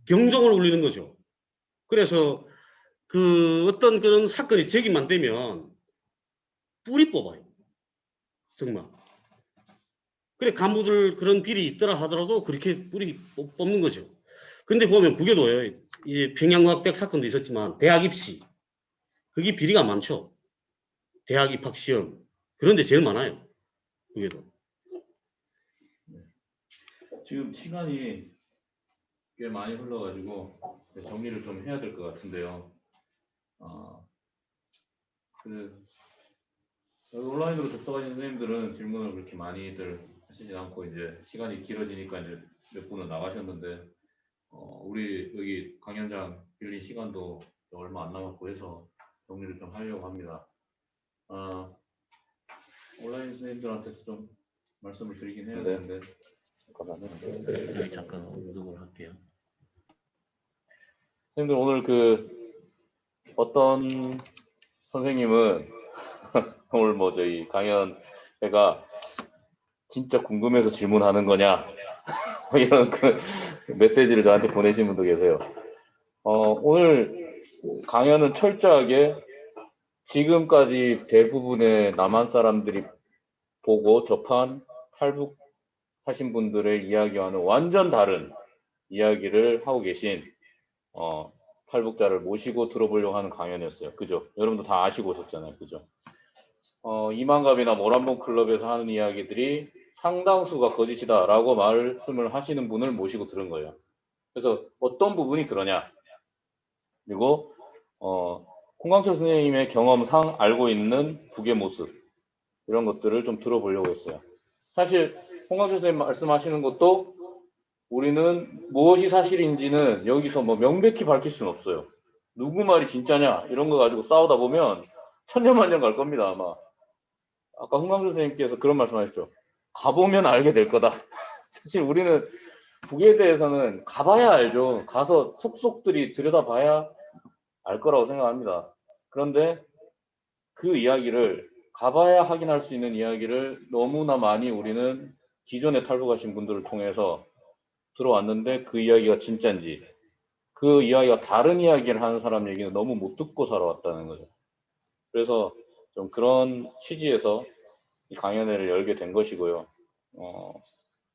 경종을 울리는 거죠. 그래서 그 어떤 그런 사건이 제기만 되면 뿌리 뽑아요. 정말. 그래 간부들 그런 비리 있더라 하더라도 그렇게 뿌리 뽑는 거죠. 근데 보면 북에도요. 이제 평양의학대학 사건도 있었지만 대학 입시 그게 비리가 많죠. 대학 입학 시험 그런데 제일 많아요. 북에도. 지금 시간이 꽤 많이 흘러가지고 정리를 좀 해야 될 것 같은데요. 온라인으로 접속하신 선생님들은 질문을 그렇게 많이들 하시지 않고 이제 시간이 길어지니까 이제 몇 분은 나가셨는데 우리 여기 강연장 빌린 시간도 얼마 안 남았고 해서 정리를 좀 하려고 합니다. 온라인 선생님들한테도 좀 말씀을 드리긴 해야 되는데 잠깐 언급을 할게요. 선생님들 오늘 어떤 선생님은 오늘 뭐 저희 강연회가 진짜 궁금해서 질문하는 거냐 이런 메시지를 저한테 보내신 분도 계세요. 오늘 강연은 철저하게 지금까지 대부분의 남한 사람들이 보고 접한 탈북하신 분들의 이야기와는 완전 다른 이야기를 하고 계신 탈북자를 모시고 들어보려고 하는 강연이었어요. 그죠? 여러분도 다 아시고 오셨잖아요. 그죠? 이만갑이나 모란봉 클럽에서 하는 이야기들이 상당수가 거짓이다라고 말씀을 하시는 분을 모시고 들은 거예요. 그래서 어떤 부분이 그러냐? 그리고 홍광철 선생님의 경험상 알고 있는 북의 모습 이런 것들을 좀 들어보려고 했어요. 사실 홍광철 선생님 말씀하시는 것도 우리는 무엇이 사실인지는 여기서 뭐 명백히 밝힐 수는 없어요. 누구 말이 진짜냐 이런 거 가지고 싸우다 보면 천년만년 갈 겁니다. 아마 아까 홍광철 선생님께서 그런 말씀하셨죠. 가보면 알게 될 거다. 사실 우리는 북에 대해서는 가봐야 알죠. 가서 속속들이 들여다봐야 알 거라고 생각합니다. 그런데 그 이야기를 가봐야 확인할 수 있는 이야기를 너무나 많이 우리는 기존에 탈북하신 분들을 통해서 들어왔는데 그 이야기가 진짜인지, 그 이야기가 다른 이야기를 하는 사람 얘기는 너무 못 듣고 살아왔다는 거죠. 그래서 좀 그런 취지에서 이 강연회를 열게 된 것이고요.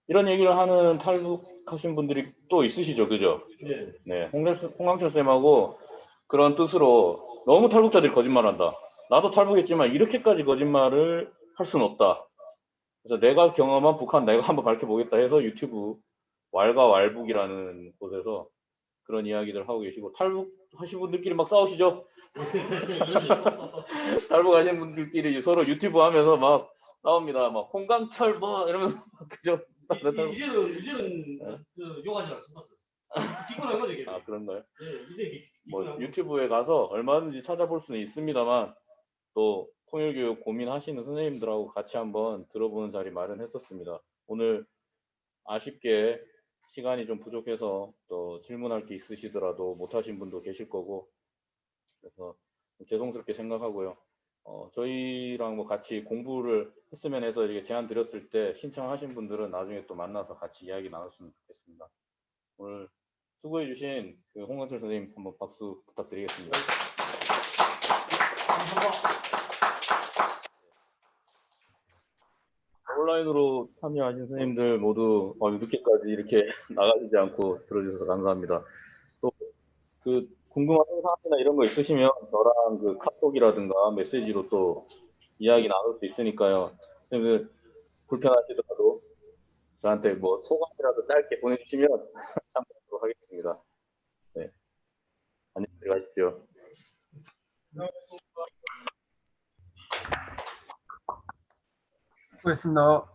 이런 얘기를 하는 탈북하신 분들이 또 있으시죠, 그죠? 네, 홍강철 쌤하고 그런 뜻으로 너무 탈북자들이 거짓말한다. 나도 탈북했지만 이렇게까지 거짓말을 할 수는 없다. 그래서 내가 경험한 북한 내가 한번 밝혀보겠다 해서 유튜브 왈가왈북이라는 곳에서 그런 이야기들 하고 계시고, 탈북하신 분들끼리 막 싸우시죠? 탈북하신 분들끼리 서로 유튜브 하면서 막 싸웁니다. 막 홍강철 뭐 이러면서 그죠? 이제는 욕하지 않습니다. 기권한 거죠, 이게. 아, 그런가요? 이제 뭐 유튜브에 가서 얼마든지 찾아볼 수는 있습니다만, 또 통일교육 고민하시는 선생님들하고 같이 한번 들어보는 자리 마련했었습니다. 오늘 아쉽게 시간이 좀 부족해서 또 질문할 게 있으시더라도 못하신 분도 계실 거고, 그래서 죄송스럽게 생각하고요. 저희랑 뭐 같이 공부를 했으면 해서 이렇게 제안 드렸을 때 신청하신 분들은 나중에 또 만나서 같이 이야기 나눴으면 좋겠습니다. 오늘 수고해주신 그 홍강철 선생님 한번 박수 부탁드리겠습니다. 온라인으로 참여하신 선생님들 모두 늦게까지 이렇게 나가시지 않고 들어주셔서 감사합니다. 또 그 궁금한 사항이나 이런 거 있으시면 저랑 그 카톡이라든가 메시지로 또 이야기 나눌 수 있으니까요. 그 불편하시더라도 저한테 뭐 소감이라도 짧게 보내주시면 참고하도록 하겠습니다. 네, 안녕히 들어가십시오. 수고했습니다.